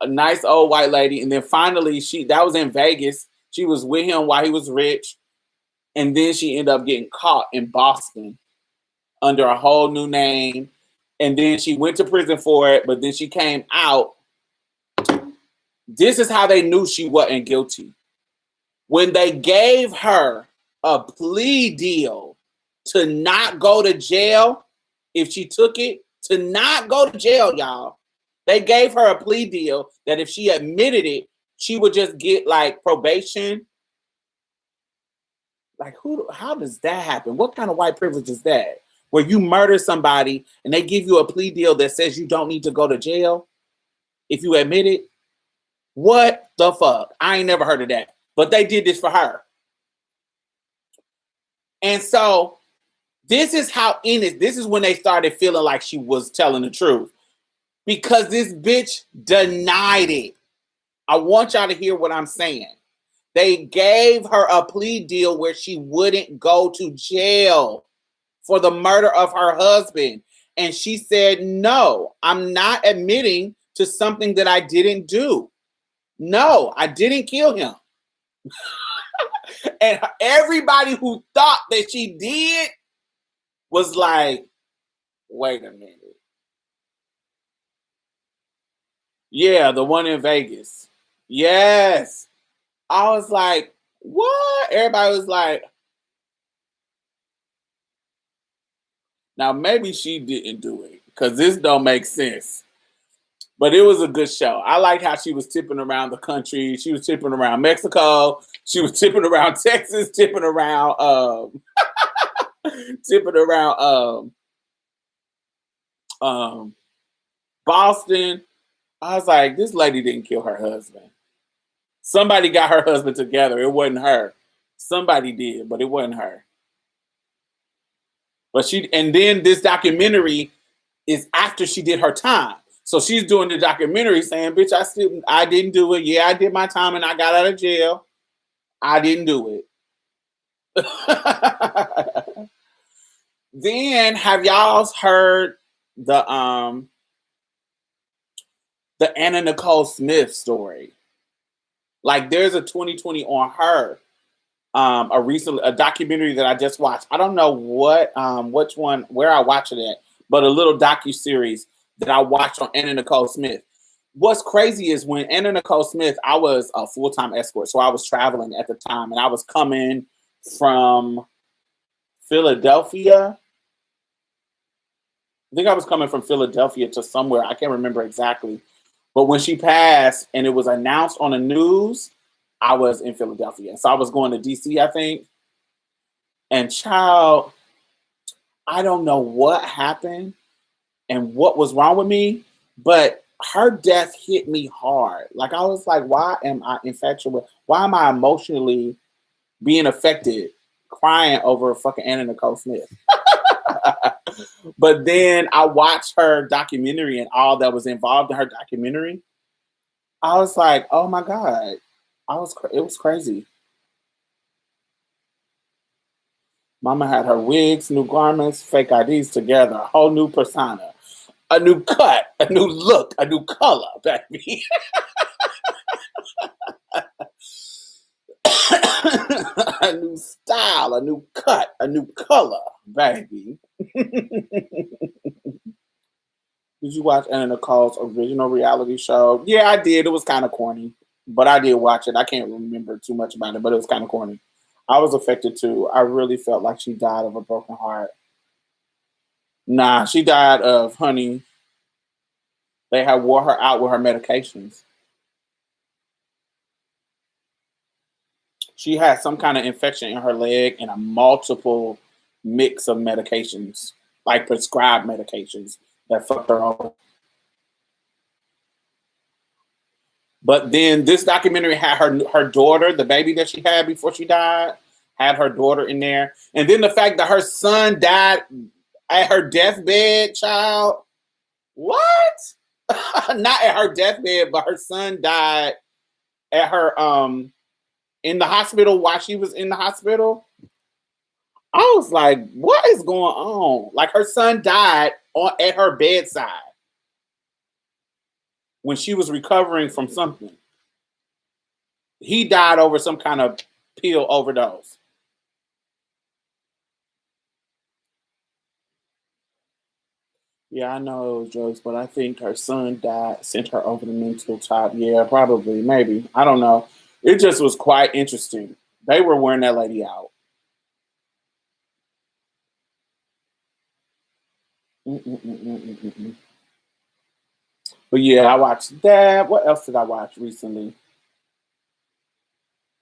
A nice old white lady. And then finally, that was in Vegas. She was with him while he was rich. And then she ended up getting caught in Boston under a whole new name. And then she went to prison for it, but then she came out. This is how they knew she wasn't guilty. When they gave her a plea deal to not go to jail, if she took it, to not go to jail, y'all, they gave her a plea deal that if she admitted it, she would just get like probation. Like, how does that happen? What kind of white privilege is that? Where you murder somebody and they give you a plea deal that says you don't need to go to jail if you admit it? What the fuck? I ain't never heard of that. But they did this for her. And so this is how this is when they started feeling like she was telling the truth. Because this bitch denied it. I want y'all to hear what I'm saying. They gave her a plea deal where she wouldn't go to jail for the murder of her husband. And she said, no, I'm not admitting to something that I didn't do. No, I didn't kill him. And everybody who thought that she did was like, wait a minute. Yeah, the one in Vegas. Yes. I was like, what? Everybody was like, now maybe she didn't do it because this don't make sense. But it was a good show. I liked how she was tipping around the country. She was tipping around Mexico. She was tipping around Texas, tipping around tipping around Boston. I was like, this lady didn't kill her husband. Somebody got her husband together. It wasn't her. Somebody did, but it wasn't her. But and then this documentary is after she did her time. So she's doing the documentary saying, bitch, I didn't do it. Yeah, I did my time and I got out of jail. I didn't do it. Then have y'all heard the Anna Nicole Smith story? Like there's a 2020 on her. A documentary that I just watched. I don't know which one, where I watched it at, but a little docu-series that I watched on Anna Nicole Smith. What's crazy is when Anna Nicole Smith, I was a full-time escort, so I was traveling at the time, and I was coming from Philadelphia. I think I was coming from Philadelphia to somewhere. I can't remember exactly. But when she passed and it was announced on the news, I was in Philadelphia. So I was going to DC, I think. And child, I don't know what happened and what was wrong with me, but her death hit me hard. Like, I was like, why am I infatuated? Why am I emotionally being affected, crying over fucking Anna Nicole Smith? But then I watched her documentary and all that was involved in her documentary. I was like, oh my God. It was crazy. Mama had her wigs, new garments, fake IDs together, a whole new persona, a new cut, a new look, a new color, baby. A new style, a new cut, a new color, baby. Did you watch Anna Nicole's original reality show? Yeah, I did. It was kind of corny, but I did watch it. I can't remember too much about it, but it was kind of corny. I was affected too. I really felt like she died of a broken heart. Nah, she died of, honey, they had wore her out with her medications. She had some kind of infection in her leg and a multiple mix of medications, like prescribed medications that fucked her over. But then this documentary had her daughter, the baby that she had before she died, had her daughter in there. And then the fact that her son died at her deathbed, child. What? Not at her deathbed, but her son died at her in the hospital while she was in the hospital. I was like, what is going on? Like, her son died at her bedside when she was recovering from something. He died over some kind of pill overdose. Yeah, I know it was drugs, but I think her son died, sent her over the mental top. Yeah, probably, maybe. I don't know. It just was quite interesting. They were wearing that lady out. Mm-mm-mm-mm-mm-mm. But yeah, I watched that. What else did I watch recently?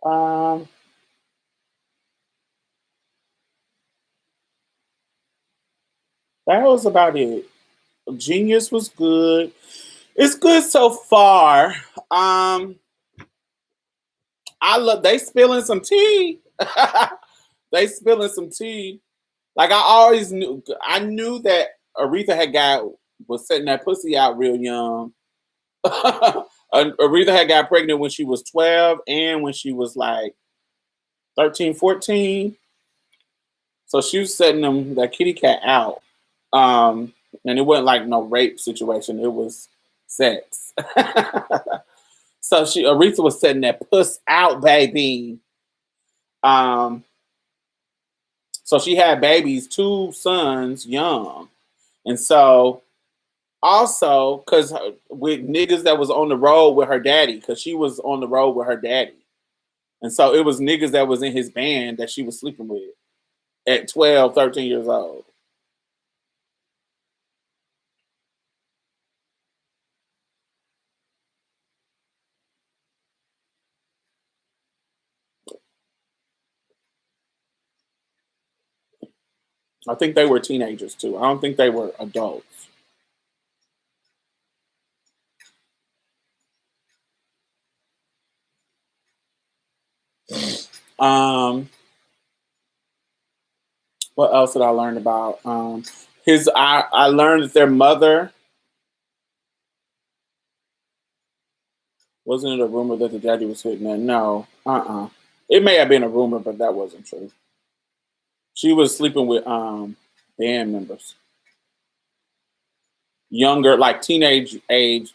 Um, that was about it. Genius was good. It's good so far. I love they spilling some tea. They spilling some tea. Like, I always knew. I knew that Aretha was setting that pussy out real young. Aretha had got pregnant when she was 12 and when she was like 13, 14. So she was setting that kitty cat out. And it wasn't like no rape situation. It was sex. So Aretha was setting that puss out, baby. So she had babies, 2 sons, young. And so also, because with niggas that was on the road with her daddy, because she was on the road with her daddy. And so it was niggas that was in his band that she was sleeping with at 12, 13 years old. I think they were teenagers too. I don't think they were adults. Um, what else did I learn about? I learned that their mother wasn't it a rumor that the daddy was hitting her? No, It may have been a rumor, but that wasn't true. She was sleeping with band members, younger, like teenage age.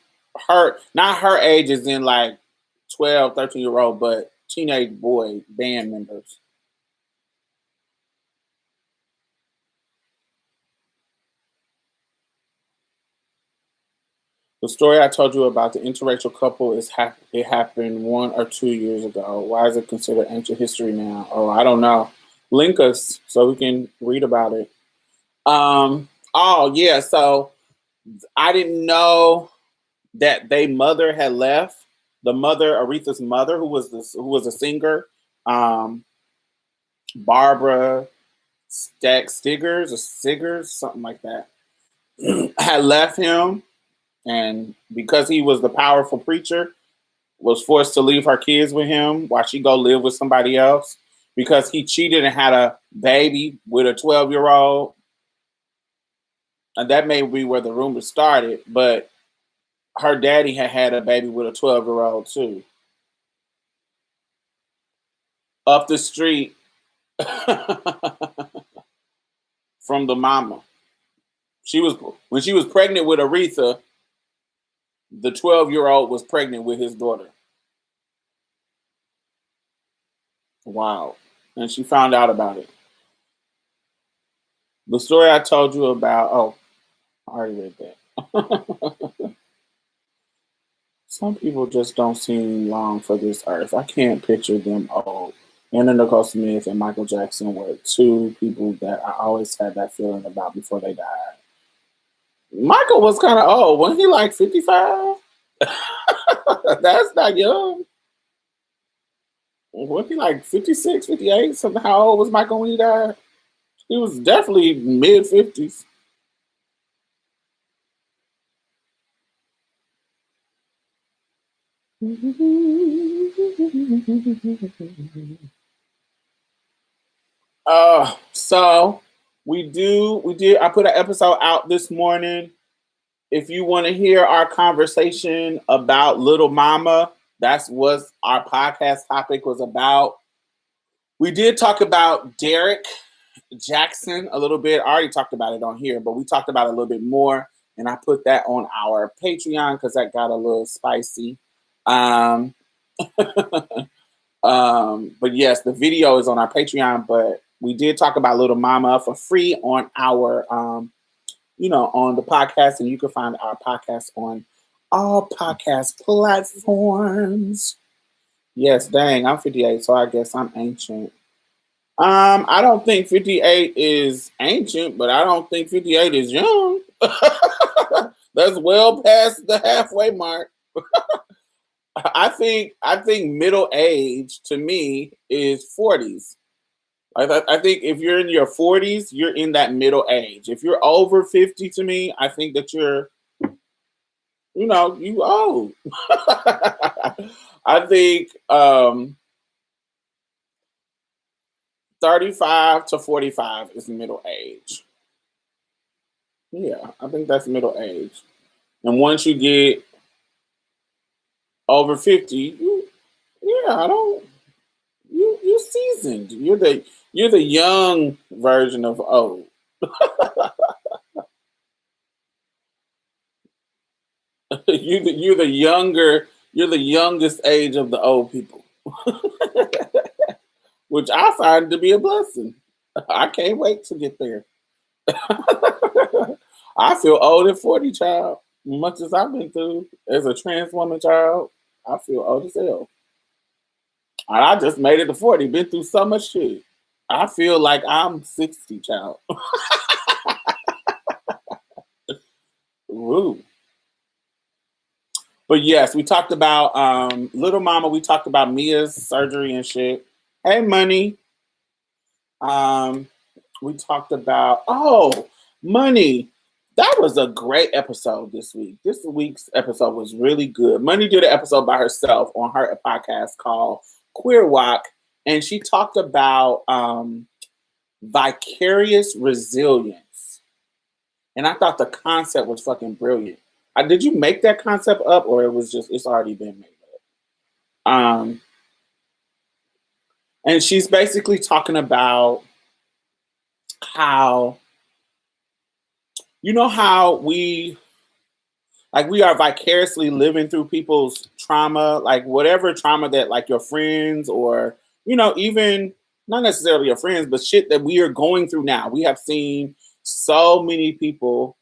Not her age is in like 12, 13-year-old, but teenage boy band members. The story I told you about the interracial couple it happened 1 or 2 years ago. Why is it considered ancient history now? Oh, I don't know. Link us so we can read about it. Oh yeah, so I didn't know that they mother had left. The mother, Aretha's mother, who was a singer, um, Barbara Stiggers, something like that, had left him, and because he was the powerful preacher, was forced to leave her kids with him while she go live with somebody else because he cheated and had a baby with a 12-year-old. And that may be where the rumor started, but her daddy had a baby with a 12-year-old too. Up the street from the mama. When she was pregnant with Aretha, the 12-year-old was pregnant with his daughter. Wow. And she found out about it. The story I told you about, oh, I already read that. Some people just don't seem long for this earth. I can't picture them old. Anna Nicole Smith and Michael Jackson were two people that I always had that feeling about before they died. Michael was kind of old. Wasn't he like 55? That's not young. Wasn't he like 56, 58? Something. How old was Michael when he died? He was definitely mid 50s. So we did. I put an episode out this morning. If you want to hear our conversation about Little Mama, that's what our podcast topic was about. We did talk about Derek Jackson a little bit. I already talked about it on here, but we talked about it a little bit more, and I put that on our Patreon because that got a little spicy. But yes, the video is on our Patreon, but we did talk about Little Mama for free on our on the podcast, and you can find our podcast on all podcast platforms. Yes, dang, I'm 58, so I guess I'm ancient. I don't think 58 is ancient, but I don't think 58 is young. That's well past the halfway mark. I think middle age to me is 40s. I think if you're in your 40s, you're in that middle age. If you're over 50 to me, I think that you're, you old. I think 35 to 45 is middle age. Yeah, I think that's middle age. And once you get over 50, you seasoned. You're the young version of old. You're the youngest age of the old people. Which I find to be a blessing. I can't wait to get there. I feel old at 40, child. Much as I've been through as a trans woman child, I feel old as hell. And I just made it to 40, been through so much shit. I feel like I'm 60, child. Woo. But yes, we talked about Little Mama. We talked about Mia's surgery and shit. Hey, Money. We talked about Money. That was a great episode this week. This week's episode was really good. Money did an episode by herself on her podcast called Queer Walk, and she talked about vicarious resilience. And I thought the concept was fucking brilliant. Did you make that concept up, or it's already been made up? And she's basically talking about how, how we are vicariously living through people's trauma, like whatever trauma that like your friends or, even not necessarily your friends, but shit that we are going through now. We have seen so many people,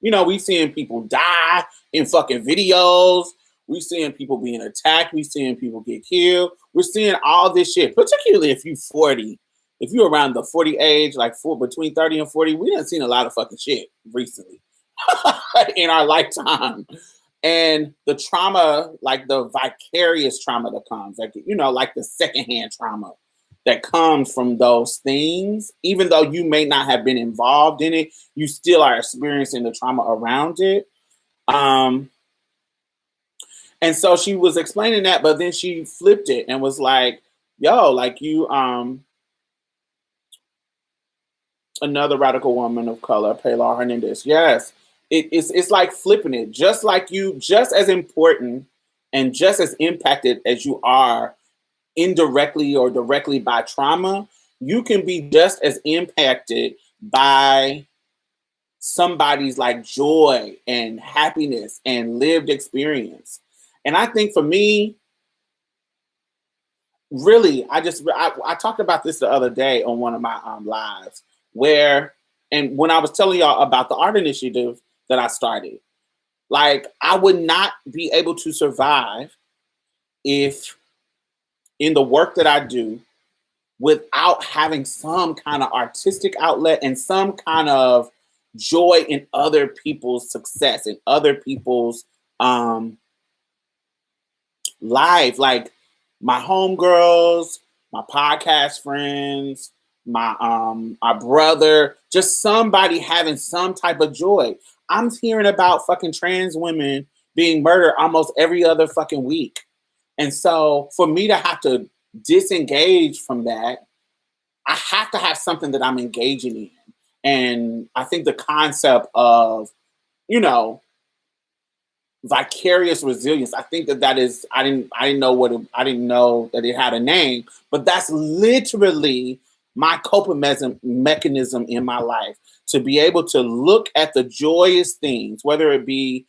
You know, we seeing people die in fucking videos. We seeing people being attacked. We seeing people get killed. We're seeing all this shit, particularly if you 40. If you're around the 40 age, like between 30 and 40, we done seen a lot of fucking shit recently in our lifetime. And the trauma, like the vicarious trauma that comes, like, you know, like the secondhand trauma that comes from those things, even though you may not have been involved in it, you still are experiencing the trauma around it. And so she was explaining that, but then she flipped it and was like, yo, like you, another radical woman of color, Pilar Hernandez. Yes, it's like flipping it. Just like you, just as important and just as impacted as you are indirectly or directly by trauma, you can be just as impacted by somebody's like joy and happiness and lived experience. And I think for me, really, I talked about this the other day on one of my lives where, and when I was telling y'all about the art initiative that I started, like I would not be able to survive if in the work that I do without having some kind of artistic outlet and some kind of joy in other people's success and other people's life. Like my homegirls, my podcast friends, my brother, just somebody having some type of joy. I'm hearing about fucking trans women being murdered almost every other fucking week. And so for me to have to disengage from that, I have to have something that I'm engaging in. And I think the concept of, you know, vicarious resilience, I think that is, I didn't know that it had a name, but that's literally my coping mechanism in my life, to be able to look at the joyous things, whether it be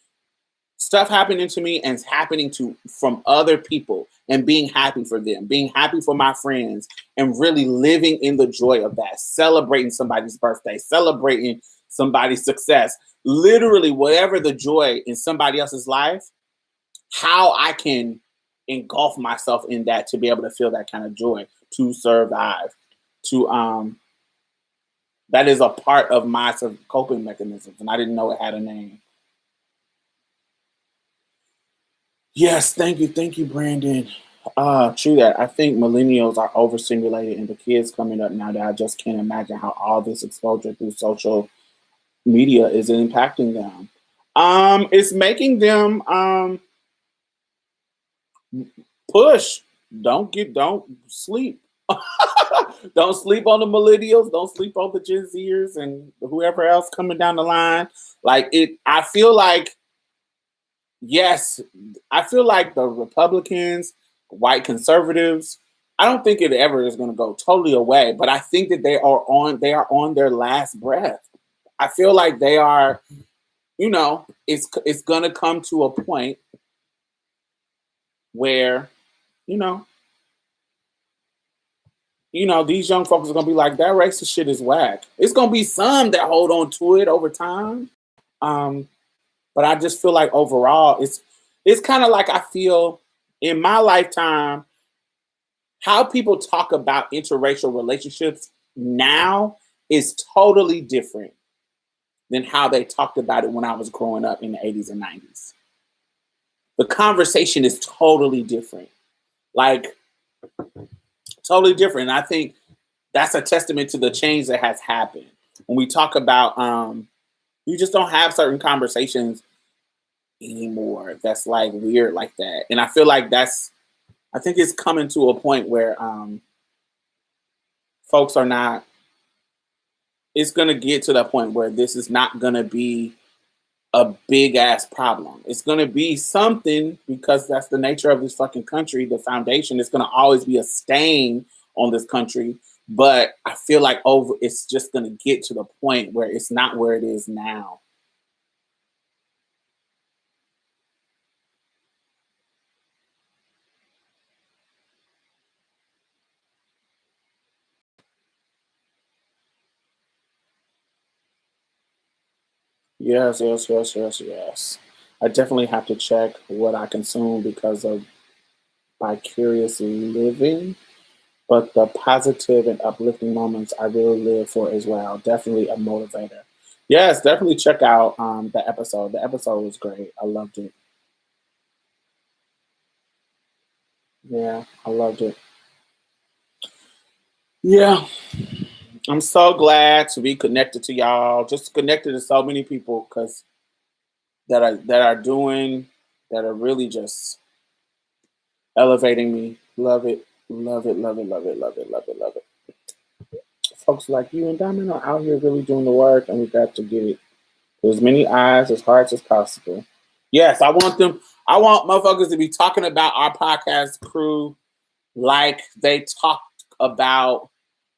stuff happening to me and happening to from other people, and being happy for them, being happy for my friends, and really living in the joy of that, celebrating somebody's birthday, celebrating somebody's success, literally whatever the joy in somebody else's life, how I can engulf myself in that to be able to feel that kind of joy, to survive, to that is a part of my coping mechanisms, and I didn't know it had a name. Yes, thank you, Brandon. True that. I think millennials are overstimulated, and the kids coming up now, that I just can't imagine how all this exposure through social media is impacting them. It's making them push. Don't sleep. Don't sleep on the millennials. Don't sleep on the Gen Zers and whoever else coming down the line. Like it, I feel like, yes, I feel like the Republicans, white conservatives, I don't think it ever is going to go totally away, but I think that they are on their last breath. I feel like they are, you know, it's going to come to a point where, you know, these young folks are going to be like, that racist shit is whack. It's going to be some that hold on to it over time. But I just feel like overall, it's kind of like I feel in my lifetime, how people talk about interracial relationships now is totally different than how they talked about it when I was growing up in the 80s and 90s. The conversation is totally different. Like, totally different. And I think that's a testament to the change that has happened. When we talk about, you just don't have certain conversations anymore that's like weird like that. And I feel like I think it's coming to a point where folks are not, it's going to get to that point where this is not going to be a big ass problem. It's going to be something, because that's the nature of this fucking country. The foundation is going to always be a stain on this country. But I feel like it's just going to get to the point where it's not where it is now. Yes, yes, yes, yes, yes. I definitely have to check what I consume because of vicarious living, but the positive and uplifting moments I really live for as well. Definitely a motivator. Yes, definitely check out the episode. The episode was great. I loved it. Yeah, I loved it. Yeah, I'm so glad to be connected to y'all. Just connected to so many people because that are doing that are really just elevating me. Love it, love it, love it, love it, love it, love it, love it. Folks like you and Diamond are out here really doing the work, and we got to get it to as many eyes, as hearts as possible. Yes, I want them. I want motherfuckers to be talking about our podcast crew like they talked about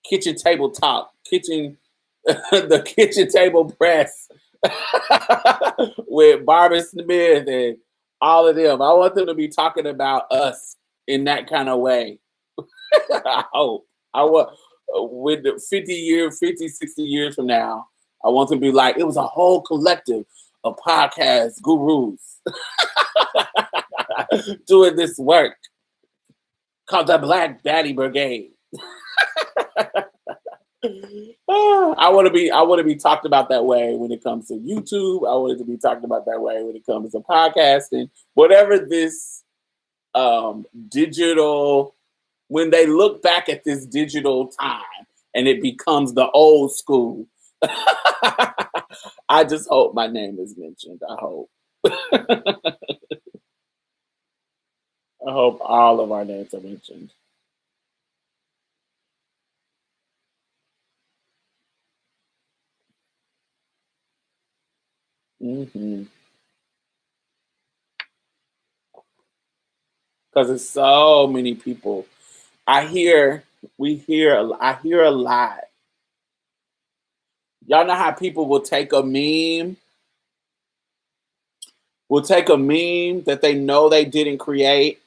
kitchen table talk, kitchen, the kitchen table press with Barbara Smith and all of them. I want them to be talking about us in that kind of way. I hope. I want with the 50, 60 years from now, I want them to be like, it was a whole collective of podcast gurus doing this work called the Black Daddy Brigade. I want to be talked about that way when it comes to YouTube. I want it to be talked about that way when it comes to podcasting. Whatever this digital, when they look back at this digital time and it becomes the old school. I just hope my name is mentioned. I hope. I hope all of our names are mentioned. Because it's so many people. I hear, I hear a lot. Y'all know how people will take a meme that they know they didn't create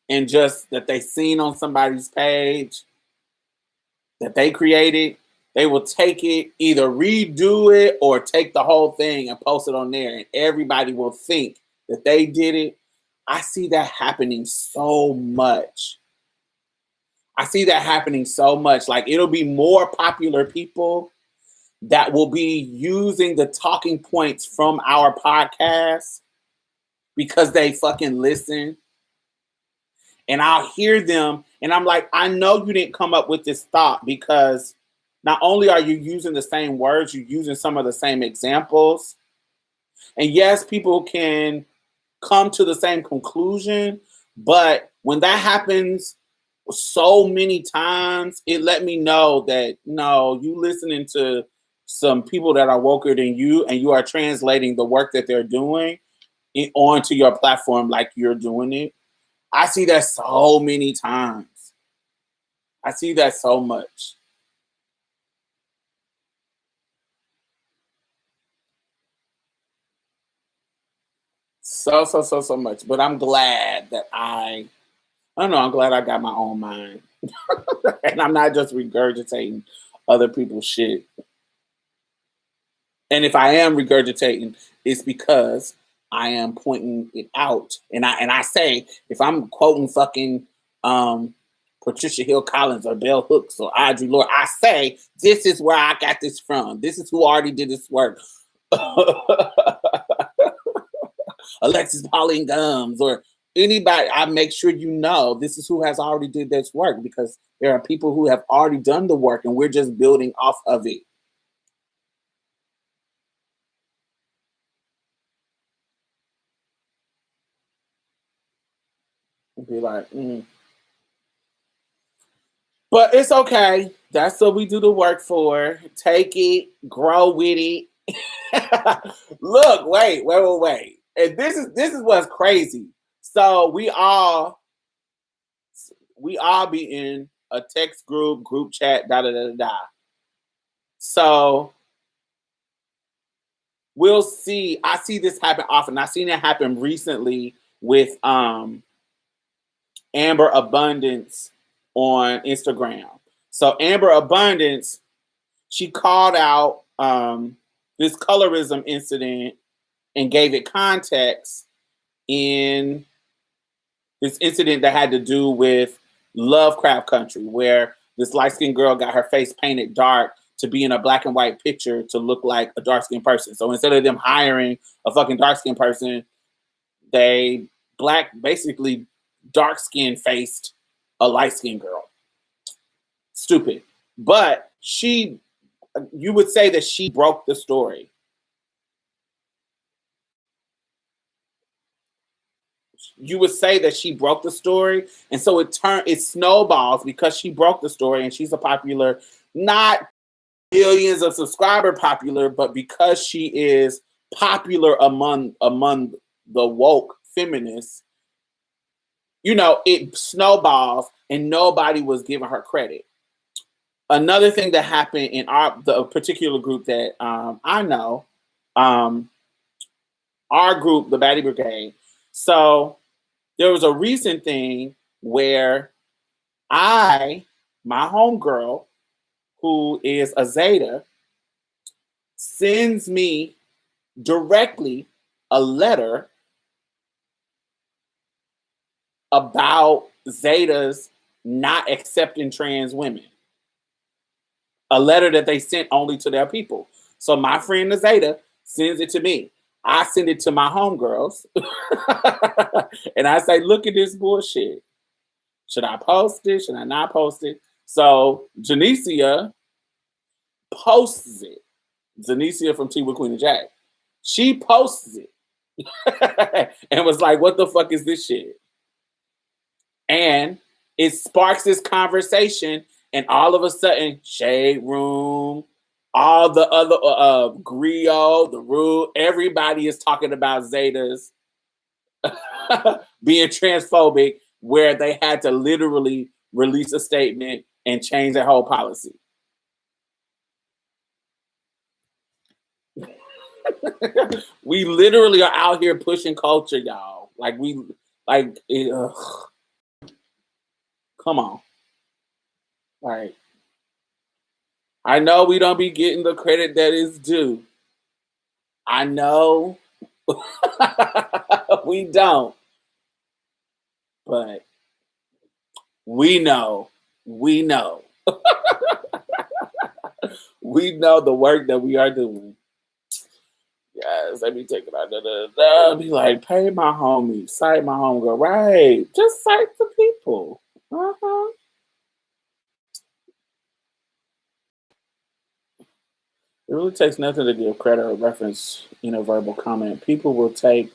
and just that they seen on somebody's page that they created. They will take it, either redo it or take the whole thing and post it on there, and everybody will think that they did it. I see that happening so much. I see that happening so much. Like it'll be more popular people that will be using the talking points from our podcast because they fucking listen. And I'll hear them and I'm like, I know you didn't come up with this thought because not only are you using the same words, you're using some of the same examples. And yes, people can come to the same conclusion, but when that happens so many times, it let me know that no, you listening to some people that are woker than you, and you are translating the work that they're doing onto your platform like you're doing it. I see that so many times. I see that so much. So much. But I'm glad that I don't know, I'm glad I got my own mind. And I'm not just regurgitating other people's shit. And if I am regurgitating, it's because I am pointing it out. And I say, if I'm quoting fucking Patricia Hill Collins or Bell Hooks or Audre Lorde, I say, this is where I got this from. This is who already did this work. Alexis Pauline Gums or anybody, I make sure you know this is who has already did this work because there are people who have already done the work and we're just building off of it. Be like, but it's okay. That's what we do the work for. Take it, grow with it. Look, wait. And this is what's crazy. So we all be in a text group chat, da da da da da. So we'll see. I see this happen often. I've seen it happen recently with Amber Abundance on Instagram. So Amber Abundance, she called out this colorism incident and gave it context in this incident that had to do with Lovecraft Country, where this light-skinned girl got her face painted dark to be in a black and white picture to look like a dark-skinned person. So instead of them hiring a fucking dark-skinned person, they basically dark-skinned faced a light-skinned girl. Stupid. But you would say that she broke the story. You would say that she broke the story, and so it snowballs because she broke the story, and she's a popular, not millions of subscriber popular, but because she is popular among the woke feminists, you know, it snowballs, and nobody was giving her credit. Another thing that happened in the particular group that I know, our group, the Baddie Brigade. So there was a recent thing where my homegirl, who is a Zeta, sends me directly a letter about Zetas not accepting trans women. A letter that they sent only to their people. So my friend the Zeta sends it to me. I send it to my homegirls. And I say, look at this bullshit. Should I post it? Should I not post it? So Janicia posts it. Janicia from Tea with Queen and Jack. She posts it. And was like, what the fuck is this shit? And it sparks this conversation, and all of a sudden, Shade Room, all the other Griot, the Rude, everybody is talking about Zetas being transphobic, where they had to literally release a statement and change their whole policy. We literally are out here pushing culture, y'all. Come on. Like, I know we don't be getting the credit that is due. I know we don't. But we know. We know the work that we are doing. Yes, let me take it out. Be like, pay my homie, cite my homegirl. Right. Just cite the people. Uh-huh. It really takes nothing to give credit or reference in a verbal comment. People will take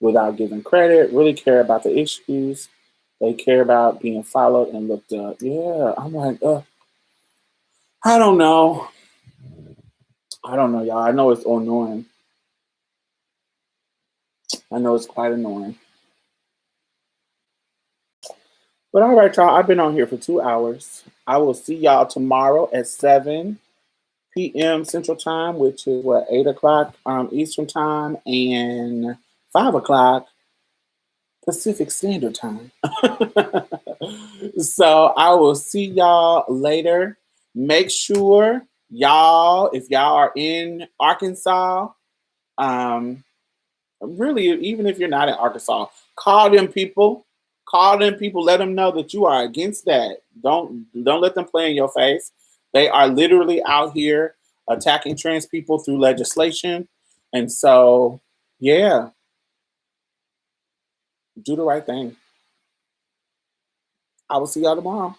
without giving credit, really care about the issues. They care about being followed and looked up. Yeah, I'm like, I don't know. Y'all. I know it's annoying. I know it's quite annoying. But all right, y'all. I've been on here for 2 hours. I will see y'all tomorrow at 7 p.m. Central Time, which is 8 o'clock Eastern Time, and 5 o'clock Pacific Standard Time. So I will see y'all later. Make sure y'all, if y'all are in Arkansas, really, even if you're not in Arkansas, call them people. Let them know that you are against that. Don't let them play in your face. They are literally out here attacking trans people through legislation. And so, yeah, do the right thing. I will see y'all tomorrow.